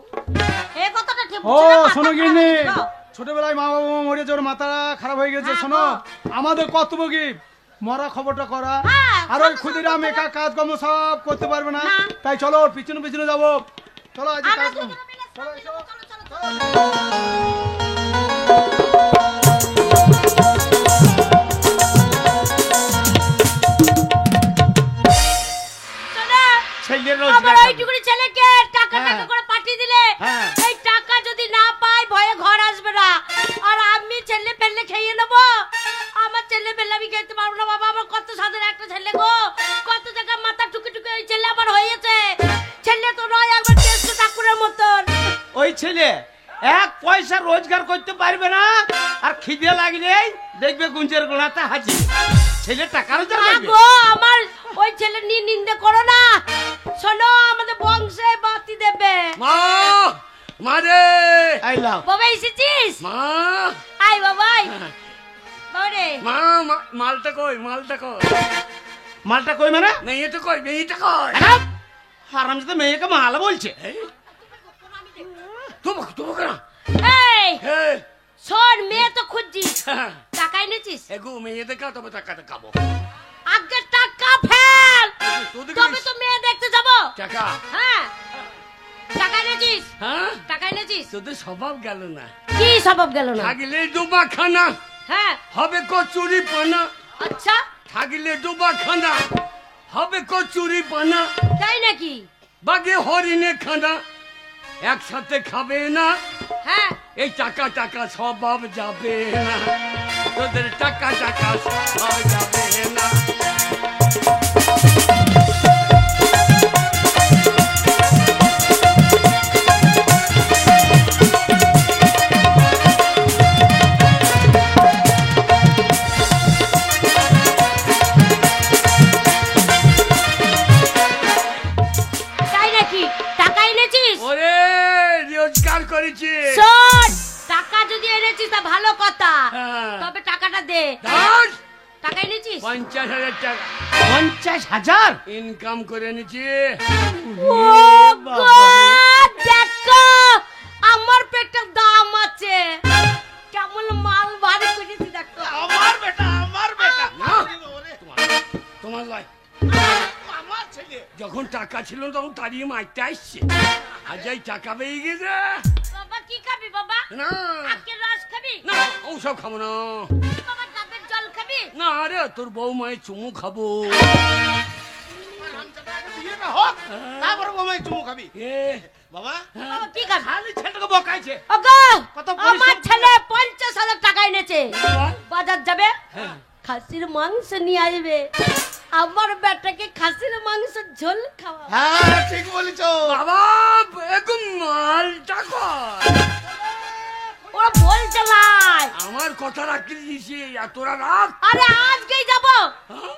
এই কথাটা ঠিক ও বুঝছো না, মাথা শোনো খারাপ গিন্নি, হয়েছে গো। ছোটবেলায় মা বাবা মরেছে, ওর মাথা খারাপ হয়ে গেছে। হ্যাঁ, শোনো, গো। আমাদের কর্তব্য কি মরা খবরটা করা। হ্যাঁ, আর ওই সব ক্ষুদিরাম করতে একা কাজকর্ম সব করতে পারবে না, না। তাই চলো ওর পিছনে পিছনে যাবো। চলো আজ আমরা কাজকর্ম। দুজনে মিলে চলো, সামনে চলো। যাবো, চলো, চলো, চলো। শোনো, ছেলের আমার রোজগার ওইটুকুনি ছেলেকে টাকা হ্যাঁ। টাকা করে পাঠিয়ে দিলে হ্যাঁ। এই টাকা যদি না পাই ভয়ে ঘর আসবে না, আর আমি ছেলে পেলে খেয়ে নেবো। আমার ছেলে পেলে আমি খেতে পারবো না বাবা, আমার কত সাদের একটা ছেলে গো, কত জায়গা মাথা টুকে টুকে এই ছেলে আমার হয়েছে। ছেলে তো নয়, একবার কেষ্ট ঠাকুরের মতন। ওই ছেলে এক পয়সা রোজগার করতে পারবে না, আর খিদে লাগলেই দেখবে গুঞ্জের গোড়াতে হাজির। ছেলে টাকা রোজগার মা করবে। গো, আমার ওই ছেলে নিয়ে নিন্দে করো না। শোনো, আমাদের বংশে বাতি দেবে। মা, মারে, আই লাভ বাবা এসেছিস? মা, আয় বাবা আয়। বাবা রে, মা, মালটা কই, মালটা কই, মালটা কই মানে? মেয়েটা কই, মেয়েটা কই। হারাম যাতে মেয়েকে মাল বলছে। তুমি কেন? এই হে, শোন, মেয়ে তো খুঁজছিস, টাকা এনেছিস? এগো মেয়ে দেখা তবে টাকা দেখাবো। আগে টাকা ফেল, তোদের তবে তো মেয়ে দেখতে যাবো। টাকা, হ্যাঁ, টাকা এনেছিস? হ্যাঁ, টাকা এনেছিস? তোদের স্বভাব গেল না। কি স্বভাব গেল না? থাকলে ডোবা খানা, হ্যাঁ, হবে কচুরি পানা। আচ্ছা, থাকলে ডোবা খানা, হবে কচুরি পানা। তাই নাকি? বাগে হরিণে খানা, একসাথে খাবে না। হ্যাঁ, এই টাকা টাকা স্বভাব যাবে না, তোদের টাকা টাকা স্বভাব যাবে না। তাই নাকি? টাকা এনেছিস? ওরে রোজগার করেছি। শোন, টাকা যদি এনেছিস তা ভালো কথা, হ্যাঁ। তবে টাকাটা দে। দাস, টাকা এনেছিস? 50,000 টাকা 50,000 ইনকাম করে এনেছি। ও গো, দেখো আমার পেটে দাম আছে, কেমন মাল ভারী করেছি দেখো। আমার বেটা, আমার বেটা। না, তোমার লয়। আমার ছেলে। যখন টাকা ছিল না তখন তাড়িয়ে মারতে আসছে, আজ এই টাকা পেয়ে গেছে। বাবা কি খাবি বাবা? না আখের রস খাবি? না, ওসব খাবো না। বাবা ডাবের জল খাবি? না রে, তোর বউ মায়ের চুমু খাবো। বিয়েটা হোক, তারপরে বৌমায় চুমু খাবি। এ, বাবা, বাবা কি খাবি? খালি ছেলেটাকে বকাইছে। ওগো, কত পরিশ্রম আমার ছেলে 50,000 টাকা এনেছে। বাবা, বাজার যাবে, হ্যাঁ। খাসির মাংস নিয়ে আসবে। আমার বেটাকে খাসির মাংস ঝোল খাওয়া। হ্যাঁ, ঠিক বলেছো। বাবা এরকম মালটা কর। ওরা বলছে লাই। আমার কথা রাখতে দিয়েছি, আর তোরা রাখ। আরে আজকেই যাব, হ্যাঁ?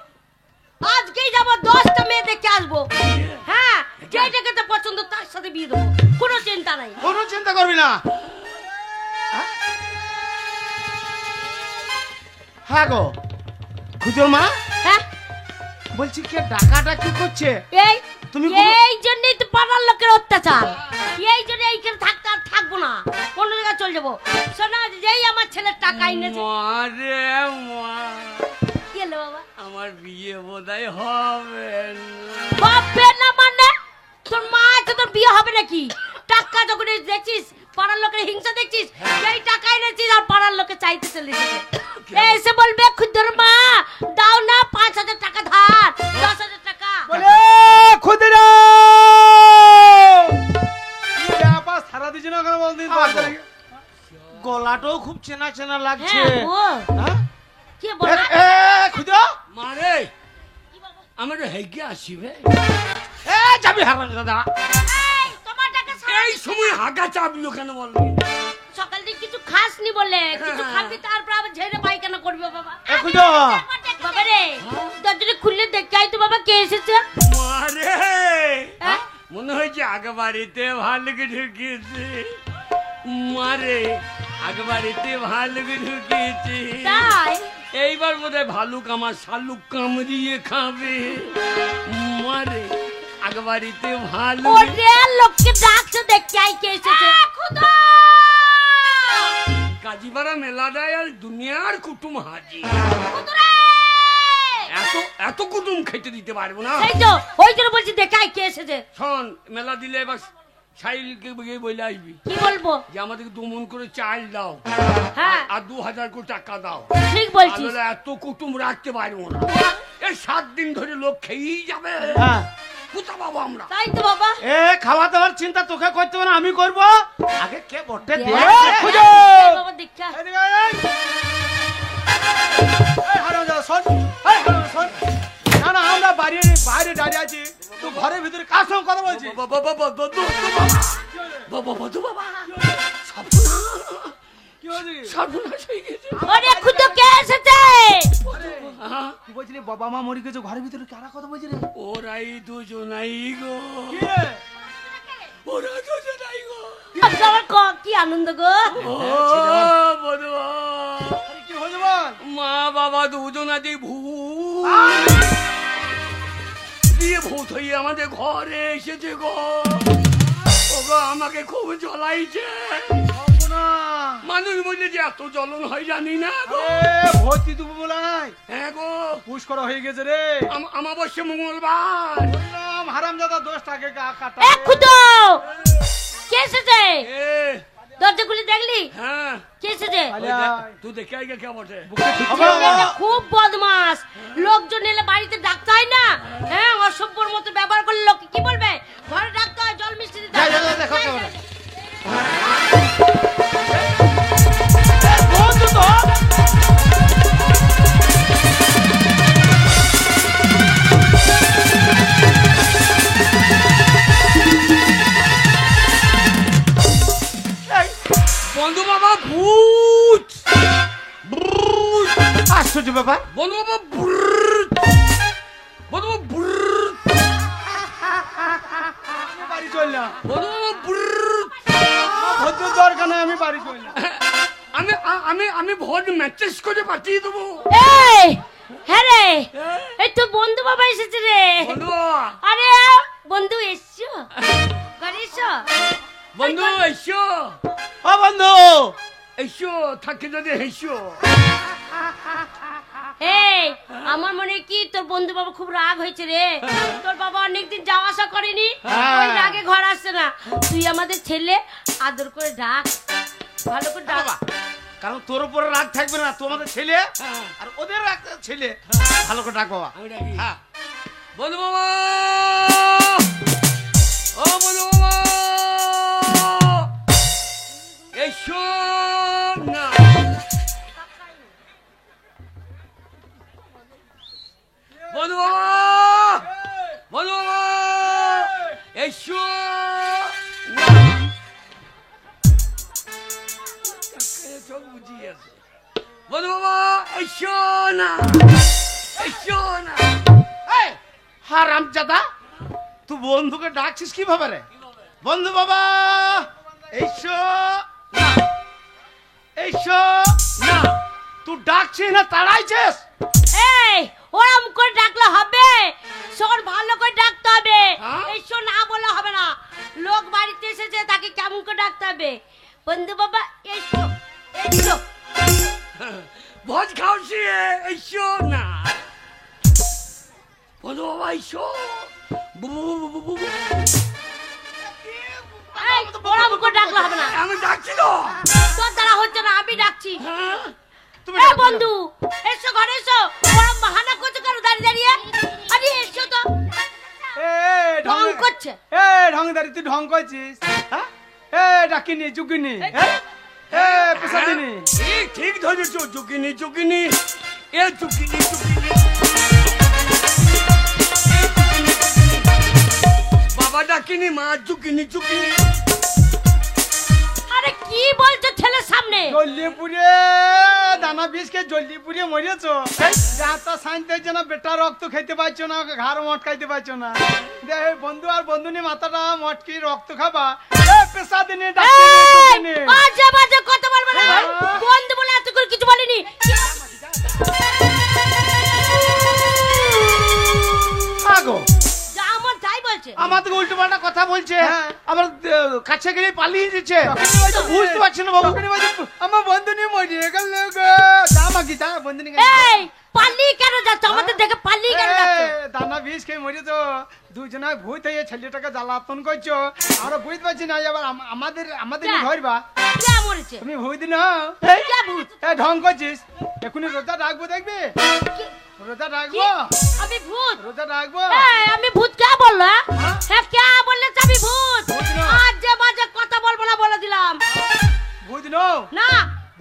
আজকেই যাব, 10টা মেয়ে দেখে আসবো। হ্যাঁ, যেটাকে তো পছন্দ তার সাথে বিয়ে দেবো, কোনো চিন্তা নাই। কোনো চিন্তা করবি না। হ্যাঁ গো, খুচুর মা হ্যাঁ, বলছি কে ডাকাটা কি করছে? এই তুমি কোনো- এই জন্যই তো পাড়ার লোকের অত্যাচার। এই জন্য এইখানে থাকতে আর থাকবো না, অন্য জায়গায় চলে যাবো। শোনা, যেই আমার ছেলের টাকা এনেছে। মারে মা, কি হলো বাবা? আমার বিয়ে বোধহয় হবে না। হবে না মানে? তোর মা আছে, তোর বিয়ে হবে নাকি? টাকা যখন এই দেখছিস, পাড়ার লোকের হিংসা দেখছিস, এই টাকা এনেছিস আর পাড়ার লোকে চাইতে চলে এসেছে। এসে বলবে খুদর মা দাও না 5,000 টাকা ধার, 10,000 টাকা। বলে ক্ষুদিরাম কি ব্যাপার, সারা দিছি না কেন বলদিন? গলাটাও খুব চেনা চেনা লাগছে। হ্যাঁ ও, হ্যাঁ? কে এ, বলে? এ, খুদো, মারে আমার হেগে আসিবে। এ যাবি হারাম দাদা। এই, তোমার টাকা সারা এই সময় হাগা চাপলো কেন বলবি? সকাল থেকে কিছু খাসনি বলে, কিছু খাবি তারপর আবার ঝেড়ে পায়খানা করবে বাবা। এ খুদো, বাবা রে, দরজাটা খুললে দেখে আই তো বাবা কে এসেছে। মারে হ্যাঁ? মনে হয়েছে আগে বাড়িতে ভালুক ঢুকিয়েছে। মারে আগে বাড়িতে ভালুক ঢুকিয়েছে, তাই এইবার বোধহয় ভালুক আমার শালুক কামড়িয়ে খাবে। মারে আগে বাড়িতে ভালুক। ওরে লোককে ডাকছে দেখতে আই কে এসেছে। খুদা কাজীপাড়া মেলাটায় আর দুনিয়ার কুটুম হাজির। খুদরে এত এত কুটুম খেতে দিতে পারবো না। এই তো ওই জন্য বলছি দেখে আই কে এসেছে। শোন, মেলা দিলে এবার সাইলকে গিয়ে বলে আসবি কি বলবো? যে আমাদেরকে 2 মণ করে চাল দাও, হ্যাঁ আর 2000 করে টাকা দাও। ঠিক বলছিস। তাহলে এত কুটুম রাখতে পারবো না। এই 7 দিন ধরে লোক খেয়েই যাবে। হ্যাঁ কোথা পাবো আমরা? তাই তো বাবা। এ খাওয়া দাওয়ার চিন্তা তোকে করতে হবে না, আমি করবো। আগে কে বটে দে। খুঁজো। বাবা দেখা এদিকে আয়, আয়। এই হারামজাদা, শোন। এই হারামজাদা, শোন। না না, আমরা বাইরে দাঁড়িয়ে আছি, তুই ঘরের ভিতরে কার সঙ্গে কথা বলছিস? কি হয়েছে কি? সর্বনাশ হয়ে গেছে। ওরে খুদো কে এসেছে? হ্যাঁ, কি বলছিলি বাবা মা মরে গেছে, ঘরের ভিতরে কারা কথা বলছিলি? ওরাই দুজনাই গো, কি রে? ওরা দুজনাই গো। আমার কি আনন্দ গো। ও বধুয়া, আরে কি হয়েছে বল? মা বাবা দুজনাতেই ভূত দিয়ে ভূত হয়ে আমাদের ঘরে এসেছে গো। ওগো আমাকে খুব জ্বলাইছে। সর্বনাশ। মানুষ বলছে যে এত জ্বলন হয় জানি না গো। এ, ভর্তি দেবো বলাই। হ্যাঁ গো, পুষ্কর হয়ে গেছে রে। আমাবস্যা মঙ্গলবার। বললাম হারামজাদা 10 টাকা কাটা। এ খুদো কে এসেছে? এ দরজা খুলে দেখলি হ্যাঁ, কে এসেছে? ওই দেখ, তুই দেখে আগে কে বটে। ছেলেটা খুব বদমাস। লোকজন এলে বাড়িতে ডাকতে হয় না। হ্যাঁ, অসভ্যর মতো ব্যবহার করলে লোকে কি বলবে? ঘরে ডাকতে হয়, জল মিষ্টি দিতে হয়। যা, যা, দেখো কেমন। বন্ধু বাবা ভূত, ভূত। আশ্চর্য ব্যাপার। বন্ধু বাবা ভূত, বন্ধু বাবা ভূত, আমি বাড়ি চললাম। বন্ধু বাবা ভূত। ভদ্র দরকার নাই, আমি বাড়ি চললাম। আমি আমি আমি ভোট মেসেজ করে পাঠিয়ে দেবো। এই হ্যাঁ রে, এই তো বন্ধু বাবা এসেছে রে। বন্ধু বাবা, আরে বন্ধু এসছো, ঘরে এসো। বন্ধু এসো, ও বন্ধু, এসো, থাকে যদি এসো। এই আমার মনে হয় কি তোর বন্ধু বাবা খুব রাগ হয়েছে রে। তোর বাবা অনেকদিন যাওয়া আসা করেনি, ওই রাগে ঘর আসছে না। তুই আমাদের ছেলে, আদর করে ডাক, ভালো করে ডাক। বাবা, কারণ তোর উপরে রাগ থাকবে না, তোমাদের ছেলে হ্যাঁ, আর ওদের রাগ ছেলে। ভালো করে ডাক বাবা। আমি ডাকি। হ্যাঁ, বন্ধু বাবা, ও বন্ধু বাবা, এসো না। বন্ধু বাবা, বন্ধু বাবা, এসো না। চোখ বুঝিয়ে আছে। বন্ধু বাবা, এসো না, এসো না। এই হারামজাদা, তুই বন্ধুকে ডাকছিস কিভাবে রে? বন্ধু বাবা, এইসো না, এইসো না, তুই ডাকছিস না তাড়াইছিস? এই ওরম করে ডাকলে হবে? শোন, ভালো করে ডাকতে হবে। হ্যাঁ? এসো না বলে হবে না। লোক বাড়িতে এসেছে, তাকে কেমন করে ডাকতে হবে? বন্ধু বাবা এসো, এসো। ভোজ খাওয়াছি, এসো না। বন্ধু বাবা, এসো। এই ওরম করে ডাকলে হবে না। আমি ডাকছি তো। তোর দ্বারা হচ্ছে না, আমি ডাকছি। হ্যাঁ? তুমি এই ডাকো। বন্ধু এসো, ঘরে এসো। ওরম বাহানা করছে কেন দাঁড়িয়ে দাঁড়িয়ে? আরে এসো তো। এ ঢং করছে। এ ঢংদারি, তুই ঢং করছিস? হ্যাঁ? এ ডাকিনি চুকিনি, এ পেশাদিনি। ঠিক ঠিক ধরেছ, চুকিনি চুকিনি, এ চুকিনি চুকিনি। বাবা ডাকিনি, মা চুকিনি চুকিনি। আরে কি বলছো ছেলের সামনে জলদি পুড়ে দানা বিষকে জলদি পুড়ে মরেছো যাতা শান্তি হচ্ছে না, বেটা রক্ত খেতে পারছো না, ঘাড় মটকাইতে পারছো না। দেখ বন্ধু আর বন্ধুনি মাথাটা মটকি রক্ত খাবা, পেশা দিনে বাজে বাজে কথা বলবো না, বন্ধু বলে এত করে কিছু বলিনি। আগো যা আমার তাই বলছে, আমাদের উল্টো পাল্টা কথা বলছে, হ্যাঁ। আবার কাছে গেলে পালিয়ে দিচ্ছে, বুঝতে পারছি না বাবু। আমার বন্ধু নিয়ে মরিয়ে গেল গো, যা মাগি যা বন্ধু নিয়ে এই পালিয়ে কেন যাচ্ছ আমাদের দেখে, পালিয়ে কেন যাচ্ছ? দানা বিষ খেয়ে মরেছো, দুজনা ভূত হয়ে ছেলেটাকে জ্বালাতন করছো, আমরা বুঝতে পারছি না, এবার আমাদের ধরবা। কে মরেছে? তুমি ভূত না কে ভূত? ঢং করছিস, এখনই রোজা রাখবো, দেখবি রোজা রাখবো, আমি ভূত? রোজা রাখবো। এই আমি ভূত কে বললো? হ্যাঁ কে বললে আমি ভূত? ভূত না। আজে বাজে কথা বলবো না বলে দিলাম। ভূত নও, না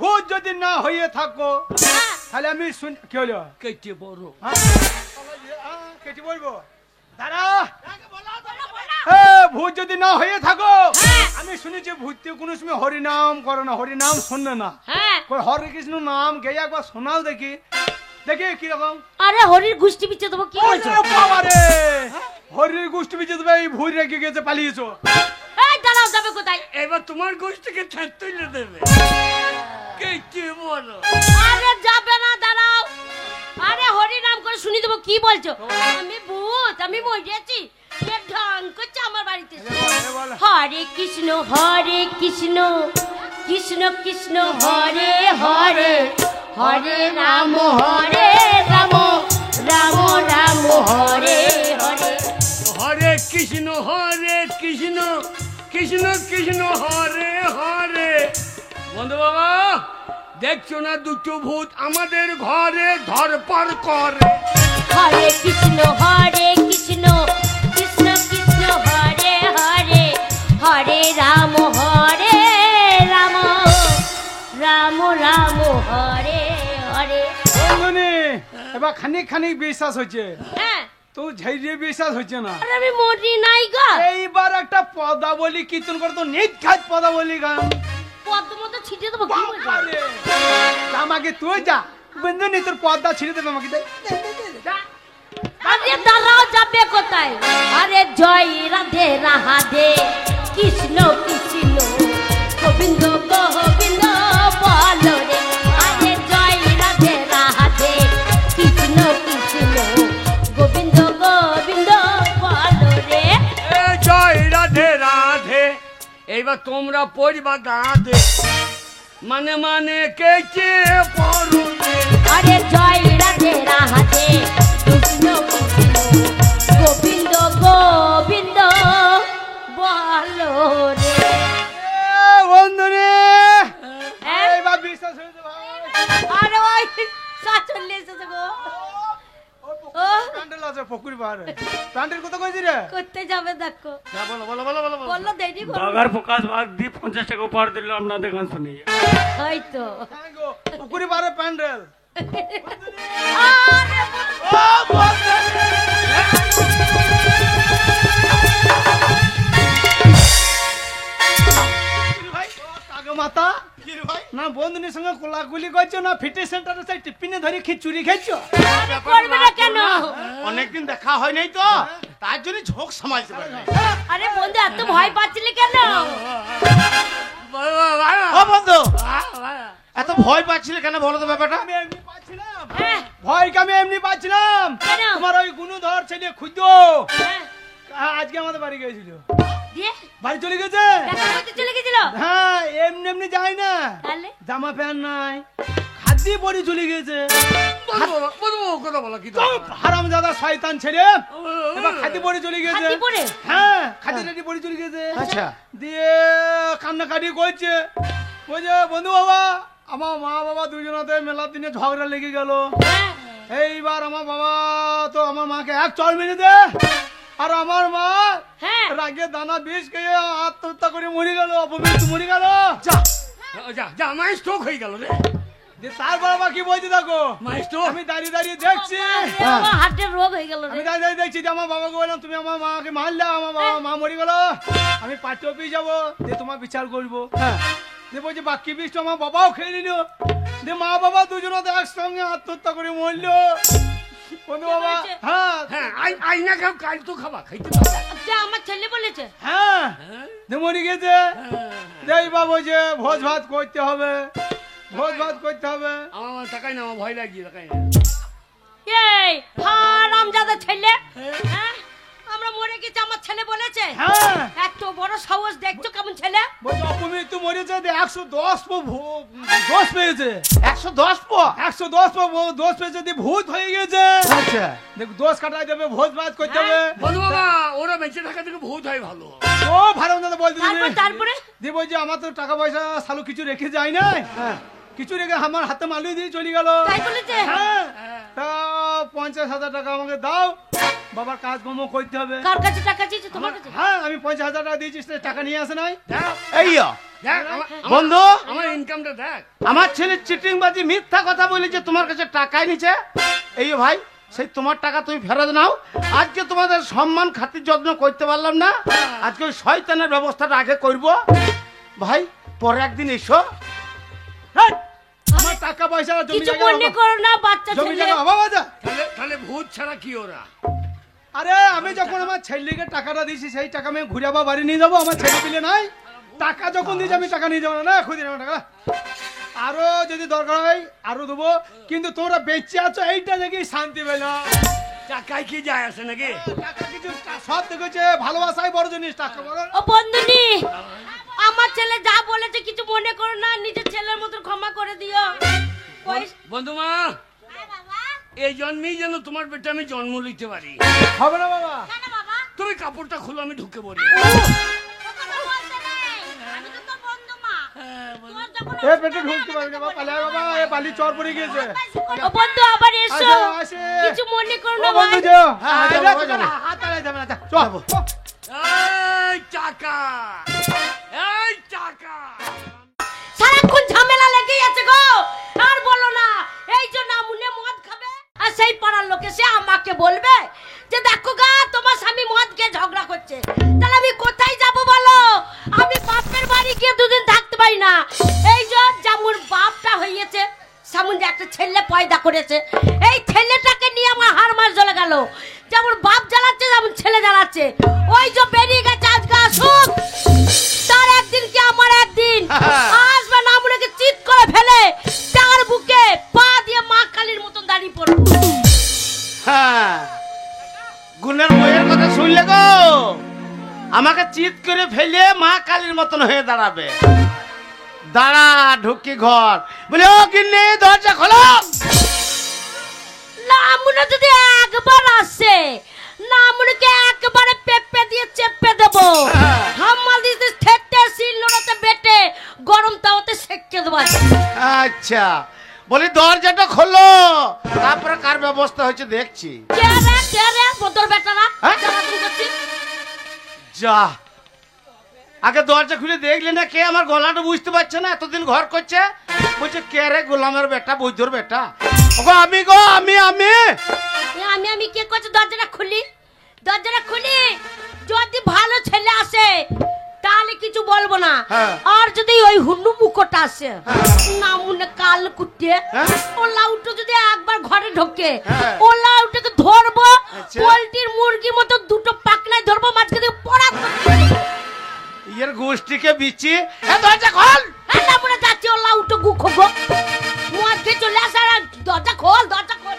ভূত যদি না হয়ে থাকো হ্যাঁ। তাহলে আমি কি হলো কেটে বড় কেটে বলবো, দাঁড়া। বলো। ভূত যদি না হয়ে থাকো, হ্যাঁ। আমি শুনেছি ভূত কোনো সময় হরিনাম করো না, হরিনাম শোনে না, হ্যাঁ হরে কৃষ্ণ নাম গেয়ে একবার শোনাও দেখি, দেখি কিরকম। আরে হরির গুষ্টি পিছে দেবো, কি বলছো? বাবারে, হরির গোষ্ঠী বিচে দেবে, এই ভূত রেখে গেছে, পালিয়েছো। এই দাঁড়াও, যাবে কোথায়? এবার তোমার গোষ্ঠীকে ছাড় তুলে দেবে, কেটে বড়। আরে যাবে না, দাঁড়াও। আরে হরি নাম করে শুনি দেবো, কি বলছো? আমি ভূত, আমি মরেছি, এ ঢং করছে আমার বাড়িতে। হরে কৃষ্ণ কৃষ্ণ কৃষ্ণ হরে হরে, হরে রাম রাম রাম হরে হরে। হরে কৃষ্ণ কৃষ্ণ কৃষ্ণ হরে হরে। বন্ধু বাবা দেখছো না দুটো ভূত আমাদের ঘরে ধরপড় করে। হরে কৃষ্ণ কৃষ্ণ কৃষ্ণ হরে হরে, হরে রাম রাম রাম হরে হরে। বন্ধুনি এবার খানিক খানিক বিশ্বাস হচ্ছে, হ্যাঁ তো ঝাইরে বিশ্বাস হচ্ছে না। আরে আমি মরি নাই গা, এইবার একটা পদাবলী কীর্তন করে তো নিখাত পদাবলী গান। পদ্ম মতো ছিটিয়ে দেবো, কি বলছো? আমাকে তুই যা বন্ধুনি, তোর পর্দা ছিঁড়ে দেবে আমাকে, দে। আরে দাঁড়াও, যাবে কোথায়? আরে জয় রাধে রাধে কৃষ্ণ কৃষ্ণ গোবিন্দ গোবিন্দ বলো রে। আরে জয় রাধে রাধে কৃষ্ণ কৃষ্ণ গোবিন্দ গোবিন্দ বলো রে। এ জয় রাধে রাধে। এইবার তোমরা পড়বা গাঁধে, মানে মানে কেচে পড়বে। আরে জয় রাধে রাধে কৃষ্ণ কৃষ্ণ গোবিন্দ গোবিন্দ বলো রে। বন্ধুনি হ্যাঁ? এইবার বিশ্বাস হয়েছে ভাই। আরে ওই চলে এসেছে গো। ও প্যান্ডেল আছে পুকুর পাহাড়ে, প্যান্ডেল কত কইছি রে? করতে যাবে দেখো, বলো বলো বলো বলো বলো। বললো দেরি করো। বাগার প্রকাশ ভাগ দিয়ে 50 টাকা উপহার দিল আপনাদের গান শুনে। হয়তো হ্যাঁ গো, পুকুর পাহাড়ে প্যান্ডেল। আরে কাগো মাতা কি রে ভাই? না বন্ধুনির সঙ্গে কোলাকুলি করছো, না ফিটনেস সেন্টারে সেই টিফিনে ধরে খিচুড়ি খাইছো। করবে না কেন? অনেকদিন দেখা হয় নাই তো, তার জন্য ঝোঁক সামালতে পারি নাই। আরে বন্ধু এত ভয় পাচ্ছিলি কেন? ও বন্ধু, এত ভয় পাচ্ছিলে কেন বলো তো ব্যাপারটা? আমি এমনি পাচ্ছিলাম, হ্যাঁ ভয়কে আমি এমনি পাচ্ছিলাম। কেন? তোমার ওই গুণধর ছেলে খুঁজো হ্যাঁ, আজকে আমাদের বাড়ি গেছিল, দিয়ে বাড়ি চলে গেছে। দেখা করতে চলে গেছিল। হ্যাঁ এমনি এমনি যায় না, তাহলে জামা প্যান্ট নাই, খাদ্যি পরে চলে গেছে। কথা বলো কি হারামজাদা শয়তান ছেলে, এবার খাদ্যি পরে চলে গেছে। হাতি পরে? হ্যাঁ খাদ্যি রেডি পরে চলে গেছে। আচ্ছা। দিয়ে কান্নাকাটি করছে, বলছে বন্ধু বাবা আমার মা বাবা দুজনাতে মেলা দিনে ঝগড়া লেগে গেল। হ্যাঁ এইবার আমার বাবা তো আমার মাকে এক চড় মেরে দে, আর আমার মা হ্যাঁ রাগে দানা বিষ খেয়ে আত্মহত্যা করে মরে গেল, অপমৃত্যু মরে গেল। যা যা যা, মায়ের স্ট্রোক হয়ে গেল রে। দিয়ে তার বাবা কি বলছে দেখো, মায়ের স্ট্রোক। আমি দাঁড়িয়ে দাঁড়িয়ে দেখছি, আমার হার্টের রোগ হয়ে গেল আমি রে। দাঁড়িয়ে দাঁড়িয়ে দেখছি যে আমার বাবাকে বললাম তুমি আমার মাকে মারলে, আমার বাবা মা মরে গেল, আমি পার্টি অফিস যাবো দিয়ে তোমার বিচার করবো। হ্যাঁ দিয়ে বলছে বাকি বিষটা আমার বাবাও খেয়ে নিল, দিয়ে মা বাবা দুজনে তো একসঙ্গে আত্মহত্যা করে মরলো। বন্ধু বাবা, হয়েছে? হ্যাঁ হ্যাঁ আইনা খাও, কাল তো খাবা, খাইতে পারবা। যে আমার ছেলে বলেছে হ্যাঁ, হ্যাঁ? দিয়ে মরে গেছে। দেই বাবু যে ভোজ ভাত করতে হবে, ভোজ ভাত করতে হবে। আমার টাকাই না, আমার ভয় লাগছে, টাকাই না। এই হারামজাদা ছেলে, হ্যাঁ আমরা মরে গেছি আমার ছেলে বলেছে? হ্যাঁ, এত বড় সাহস, দেখছো কেমন ছেলে? বলছে অপমৃত্যু মরেছে, দিয়ে 110 দোষ পেয়েছে, 110 পো 110 দোষ পেয়েছে, দিয়ে ভূত হয়ে গেছে। আচ্ছা দেখ দোষ কাটাই দেবে, ভোজ ভাত করতে হবে। বন্ধু বাবা, ওরা বেঁচে থাকা থেকে ভূত হয় ভালো। ও ভালো দাদা বলতে তারপরে দিয়ে বলছে আমার তো টাকা পয়সা সালু কিছু রেখে যায় না, কিছু রেখে আমার হাতে মালুই দিয়ে চলে গেল। তাই বলেছে? হ্যাঁ, তা 50,000 টাকা আমাকে দাও, বাবার কাজকর্ম করতে হবে। কার কাছে টাকা চেয়েছে? তোমার কাছে? হ্যাঁ, আমি 50,000 টাকা দিয়েছি, সে টাকা নিয়ে আসে নাই। দেখ, এই দেখ, আমার- বন্ধু, আমার ইনকামটা দেখ। আমার ছেলে চিটিংবাজি মিথ্যা কথা বলেছে, তোমার কাছে টাকাই নিছে। এই ভাই, সেই তোমার টাকা তুমি ফেরত নাও। আজকে তোমাদের সম্মান খাতির যত্ন করতে পারলাম না, আজকে ওই শয়তানের ব্যবস্থাটা আগে করব। ভাই পরে একদিন এসো। হ্যাঁ, আমার টাকা পয়সা জমি কিছু জায়গা মনে করো না, বাচ্চা জমি ছেলে। জায়গা অভাব আছে। তাহলে ভূত ছাড়া কি ওরা? আরে আমি যখন আমার ছেলেকে টাকাটা দিয়েছি, সেই টাকা আমি ঘুরে আবার বাড়ি নিয়ে যাবো। আমার ছেলে পিলে নাই, টাকা যখন দিয়েছি আমি টাকা নিয়ে যাবো না, খুঁজে নেবো টাকা। আরো যদি দরকার হয় আরো দেবো, কিন্তু তোমরা বেঁচে আছো এইটা দেখি শান্তি পেল। টাকায় কি যায় আসে নাকি? টাকা কিছু সব দেখেছে, ভালোবাসাই বড় জিনিস, টাকা বড়। ও বন্ধুনি, আমার ছেলে যা বলেছে কিছু মনে করো না, নিজের ছেলের মতো ক্ষমা করে দিও। বন্ধু মা, এই জন্মেই যেন তোমার বেটা আমি জন্ম নিতে পারি। হবে না বাবা, তুমি কাপড়টা খুলো, আমি ঢুকে পড়ি। এ পেটে ঢুকতে পারবে না বাবা, বাবা এ বালি চর পড়ে গিয়েছে। ও বন্ধু আবার এসো, আসে, আসে। কিছু মনে করো ও না বন্ধু ভাই। যেও। হ্যাঁ, আয়, যাবো, যাবো, যাবো। যাবো, হাত তাড়াই যাবে না, যা, চল। এই টাকা, এই টাকা। সারাক্ষণ ঝামেলা লেগেই আছে গো, আর বলো না। এই যে নামুনে মদ খাবে, আর সেই পাড়ার লোকে সে আমাকে বলবে যে দেখো গা তোমার স্বামী মদ খেয়ে ঝগড়া করছে, তাহলে আমি কোথায় যাব বলো? আমি বাপের বাড়ি গিয়ে দুদিন থাকতে পারি না। এই যে যেমন বাপটা হয়েছে, সেমন যে একটা ছেলে পয়দা করেছে, এই ছেলেটাকে নিয়ে আমার হাড় মাস জ্বলে গেল। যেমন বাপ জ্বালাচ্ছে তেমন ছেলে জ্বালাচ্ছে। ওই যে বেরিয়ে গেছে আজকে আসুক, তার একদিন কি আমার একদিন আসবে না, আমরাকে চিৎ করে ফেলে তার বুকে পা দিয়ে মা কালীর মতন দাঁড়িয়ে পড়ব। হ্যাঁ, গুণের বইয়ের কথা শুনলে গো, আমাকে চিৎ করে ফেলে মা কালীর মতন হয়ে দাঁড়াবে। দাঁড়া, ঢুকি ঘর, বলে ও গিন্নি দরজা খোলো। নামুনা যদি একবার আসে, নামুনাকে একবারে পেপে দিয়ে চেপে দেবো। হামাল দিতে ঠেটে শিলনোড়াতে বেটে গরম তাওয়াতে সেঁকে দেবো। আচ্ছা, বলি দরজাটা খোলো, তারপরে কার ব্যবস্থা হয়েছে দেখছি। কে রে বদর বেটারা হ্যাঁ? জ্বালাতন করছিস? যা, আগে দরজা খুলে দেখলে না কে? আমার গলাটা বুঝতে পারছে না, এতদিন ঘর করছে, বলছে কে রে? গোলামের বেটা, বৈদ্যর বেটা। ওগো আমি গো, আমি আমি কে করছি? দরজাটা খুলি, দরজাটা খুলি। যদি ভালো ছেলে আসে তাহলে কিছু বলবো না, হ্যাঁ। আর যদি ওই হুন্নু মুখটা আসে না মনে কাল কুটে, হ্যাঁ। ও লাউটা যদি একবার ঘরে ঢোকে, হ্যাঁ। ও লাউটাকে ধরবো, আচ্ছা। পোল্ট্রির মুরগি মতো দুটো পাকনায় ধরবো, মাঝখানে দিয়ে পড়া ইয়ের গোষ্ঠীকে বিচি। দরজা খোল। না মনে যাচ্ছে। ও লাউটা গু খোবো, মুখে চলে আসে। আর দরজা খোল, দরজা খোল।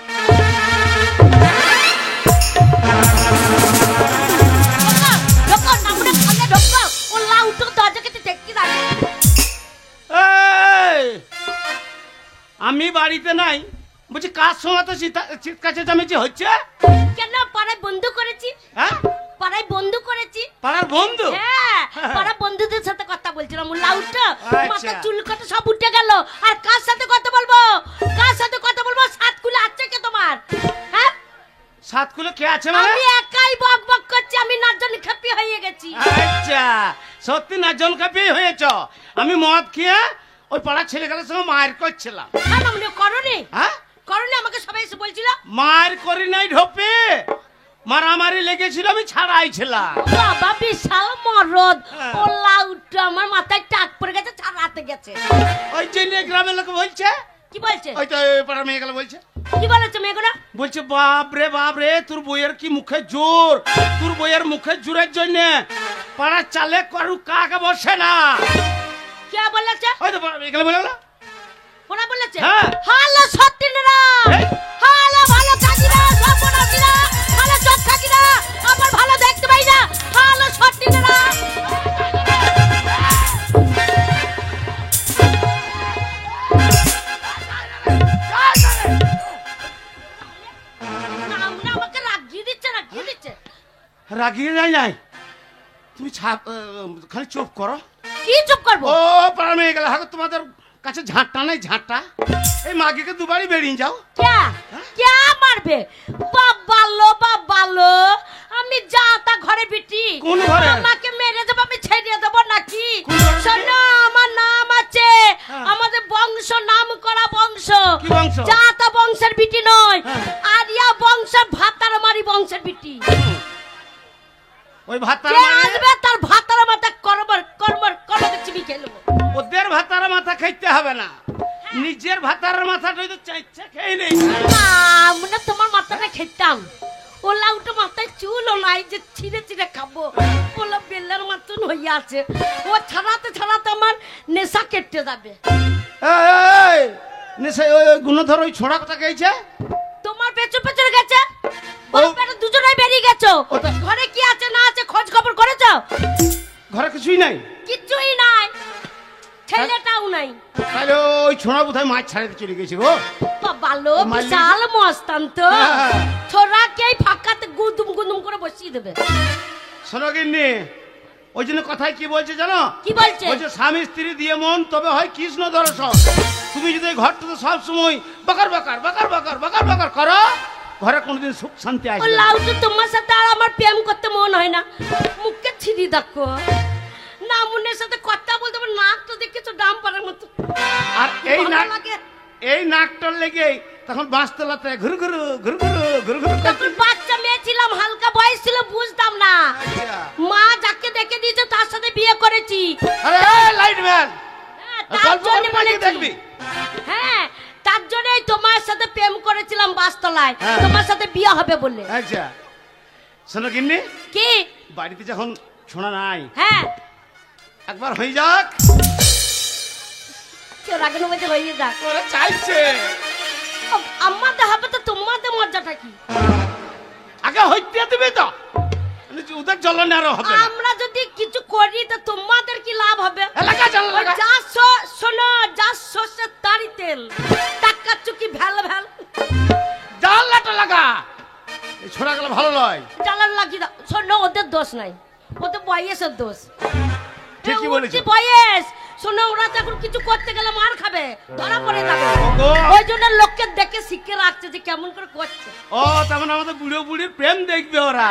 ঢোকো, না মনে খালে ঢোকো। ও লাউটা দরজা কেটে দেখতে দাঁড়িয়ে। এই, আমি বাড়িতে নাই, বলছি কার সময় তো চিৎকার চেঁচামেচি হচ্ছে? কেন পাড়ায় বন্ধু করেছি? হ্যাঁ, পাড়ায় বন্ধু করেছি। পাড়ার বন্ধু? হ্যাঁ, পাড়া বন্ধুদের সাথে কথা বলছিলাম। লাউটা আচ্ছা। মাথা চুল কাটা সব উঠে গেল। আর কার সাথে কথা বলবো? কার সাথে কথা বলবো? সাতকুলে আছে কে তোমার? হ্যাঁ, সাতকুলে কে আছে মানে? আমি একাই বক বক করছি, আমি না জানি খেপি হয়ে গেছি। আচ্ছা, সত্যি না জনকাপি হয়েছ? আমি মদ খেয়ে ওই পাড়ার ছেলেগুলোর সঙ্গে মায়ের করছিলাম। হ্যাঁ না মনে করনি, হ্যাঁ, করনি, আমাকে সবাই এসে বলছিল। মায়ের করি নাই ঢোপে, মারামারি লেগেছিল, আমি ছাড়াইছিলাম। বাবা বিশাল মরদ। হ্যাঁ। ও লাউটা আমার মাথায় টাক পড়ে গেছে, ছাড়াতে মারতে গেছে। ওই জন্য গ্রামের লোক বলছে, কি বলছে? ওই তো পাড়ার মেয়ে গেল বলছে, কি বলেছে মেয়েগুলো? বলছে বাপ রে তোর বইয়ের কি মুখে জোর, তোর বইয়ের মুখে জোরের জন্য পাড়ার চালে কারু কাকে বসে না। কে বলেছে? ওই তো পাড়ার মেয়ে গেল বলে গেল। ওরা বলেছে? হ্যাঁ। হ্যালো সত্যিনরা, এই। হ্যালো ভালো কাজিরা, সপনাজিরা, হ্যালো চোখ কাজিরা, আমার ভালো দেখতে পাই না, হ্যালো সত্যিনরা। না আমাকে রাগিয়ে দিচ্ছে, রাগিয়ে দিচ্ছে। রাগিয়ে নাই নাই, তুমি ছাপ খালি চুপ করো। কি চুপ করবো? ও পাড়ার মেয়ে গেল, হাগো তোমাদের কাছে ঝাঁটটা নাই, ঝাঁটটা এই মাগিকে দুবারই বেরিয়ে যাও। কে মারবে? বাবালো আমি যা তা ঘরে বিটি, কোন ঘরে? আমাকে মেরে দেবো, আমি ছেড়ে দেবো নাকি? কোন ঘরে? শোনো আমার নাম আছে, হ্যাঁ। আমাদের বংশ নাম করা বংশ, কি বংশ? যা তা বংশের বিটি নয়, হ্যাঁ। আরিয়া বংশের ভাতারমারি বংশের বিটি। ওই ভাত কে আসবে তার ভাতার মাথা করবর করবর করে চিবি খেলবো। ওদের ভাতার মাথা খাইতে হবে না, নিজের ভাতার মাথাটা তো চাইছে খেয়ে নেই। আমরা তোমার মাথাটা খেতাম, ওলা উঠে মাথায় চুলও নাই যে ছিঁড়ে ছিঁড়ে খাবো, ওলা বেলের মতন হইয়া আছে, ও ছাড়াতে ছাড়াতে আমার নেশা কেটে যাবে। এই নেশাই ওই গুণধর ওই ছোড়া কথা গেছে, তোমার পেছন পেছন গেছে, বাপের দুজনেই বেরিয়ে গেছো, ওটা- ঘরে কি আছে না আছে খোঁজ খবর করেছো? ঘরে কিছুই নাই, কিচ্ছুই নাই, ছেলেটাও নাই। তাহলে ওই ছোড়া বোধহয় মাছ ছাড়াতে চলে গেছে গো। ভালো মালিক- বিশাল মস্তান তো, হ্যাঁ। ছোড়াকে ফাঁকাতে গুদুম গুদুম করে বসিয়ে দেবে। শোনো গিন্নি, ওই জন্য কথায় কি বলছে জানো? কি বলছে? বলছে স্বামী স্ত্রী দিয়ে মন তবে হয় কৃষ্ণ দর্শন। তুমি যদি ঘরটাতে সব সময় বাকার বাকার বাকার বাকার বাকার বাকার করো, ঘরে কোনোদিন সুখ শান্তি ও আসবে না। লাউটু তোমার সাথে আর আমার প্রেম করতে মন হয় না, মুখে ছিড়ি দেখো না, মুনের সাথে কথা বলতে আমার নাক তো দেখেছো ডাম পাড়ার মতো। আর এই ভালো নাক, লাগে। এই নাকটার লেগে তখন বাঁশতলাতে ঘুরু ঘুরু ঘুরু ঘুরু ঘুরু ঘুরু তখন বাচ্চা মেয়ে ছিলাম, হালকা বয়স ছিল, বুঝতাম না, মা যাকে দেখে দিয়েছে তার সাথে বিয়ে করেছি। আরে লাইট ম্যান, হ্যাঁ, তার গল্প জন্য করবি নাকি বলেছি। দেখবি? হ্যাঁ, তার জন্যই তোমার সাথে প্রেম করেছিলাম বাসতলায়, হ্যাঁ। তোমার সাথে বিয়ে হবে বলে। আচ্ছা শোনো গিন্নি, কি? বাড়িতে যখন ছোঁড়া নাই, হ্যাঁ, একবার হয়ে যাক। কেউ রাগের মধ্যে হয়ে যাক, ওরা চাইছে আমাদের হবে তো তোমাদের মজাটা কি? আগে হইতে দিবে তো, ওদের জ্বলনে আরো হবে না। আমরা যদি কিছু করি তো তোমাদের কি লাভ হবে? এলাকা জ্বল ওই লাগা। যা শোনো, যা সর্ষের তারি তেল, টাকা চুকি ভ্যাল ভ্যাল জানলাটা লাগা, এই ছোড়া গেলে ভালো নয়। জ্বালান লাগিয়ে দাও। শোনো, ওদের দোষ নাই, ওদের বয়সের দোষ। ঠিকই এ, বলেছো। উঠতি বয়স, শোনো ওরা তো এখন কিছু করতে গেলে মার খাবে, ধরা পড়ে যাবে। ওগো। ওই জন্য লোককে দেখে শিখে রাখছে যে কেমন করে করছে। ও তেমন আমাদের বুড়ো বুড়ির প্রেম দেখবে ওরা,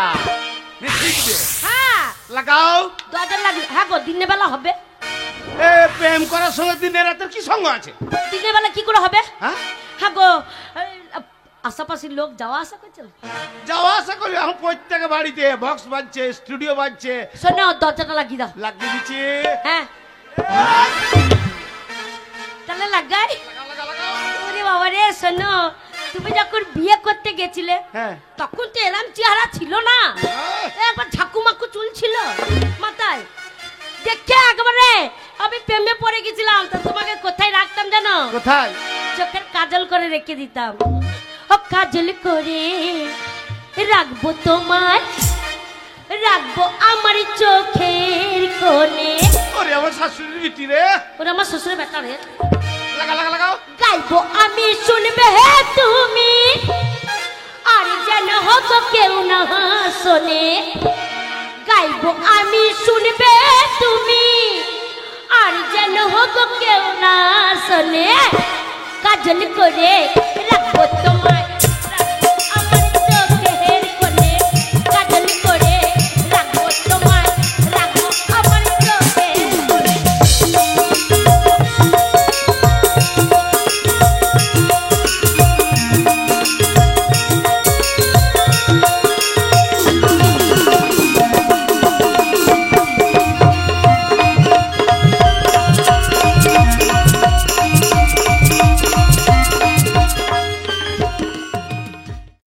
শিখবে। হ্যাঁ, লাগাও। দরজা লাগবে। হ্যাঁ গো, দিনের বেলা হবে। এ প্রেম করার সঙ্গে দিনের রাতের কি সঙ্গ আছে? দিনের বেলা কি করে হবে? হ্যাঁ, হ্যাঁ গো, এই, আশাপাশি লোক যাওয়া আসা করছে না? যাওয়া আসা করি এখন প্রত্যেক বাড়িতে বক্স বাজছে, স্টুডিও বাজছে, শোনো, দরজাটা লাগিয়ে দাও। লাগিয়ে দিচ্ছে। হ্যাঁ, তাহলে লাগাই। ওরে বাবা রে, শোনো, তুমি যখন বিয়ে করতে গেছিলে হ্যাঁ, তখন তো এরম চেহারা ছিল না, একবার ঝাকু মাকু চুল ছিল মাথায়, দেখে একেবারে আমি প্রেমে পড়ে গেছিলাম। তো তোমাকে কোথায় রাখতাম জানো? কোথায়? চোখের কাজল করে রেখে দিতাম। ও কাজল করে রাখবো তোমায়, রাখবো আমার চোখের কোণে। ওরে আমার শাশুড়ির বিটি রে, ওরা আমার শ্বশুরের বেটা রে। লাগা লাগা লাগাও। গাইবো আমি, শুনবে হে তুমি, আর যেন হোক কেউ না শোনে। গাইবো আমি, শুনবে তুমি, আর যেন হোক কেউ না শোনে। কাজল করে রাখবো তোমায়,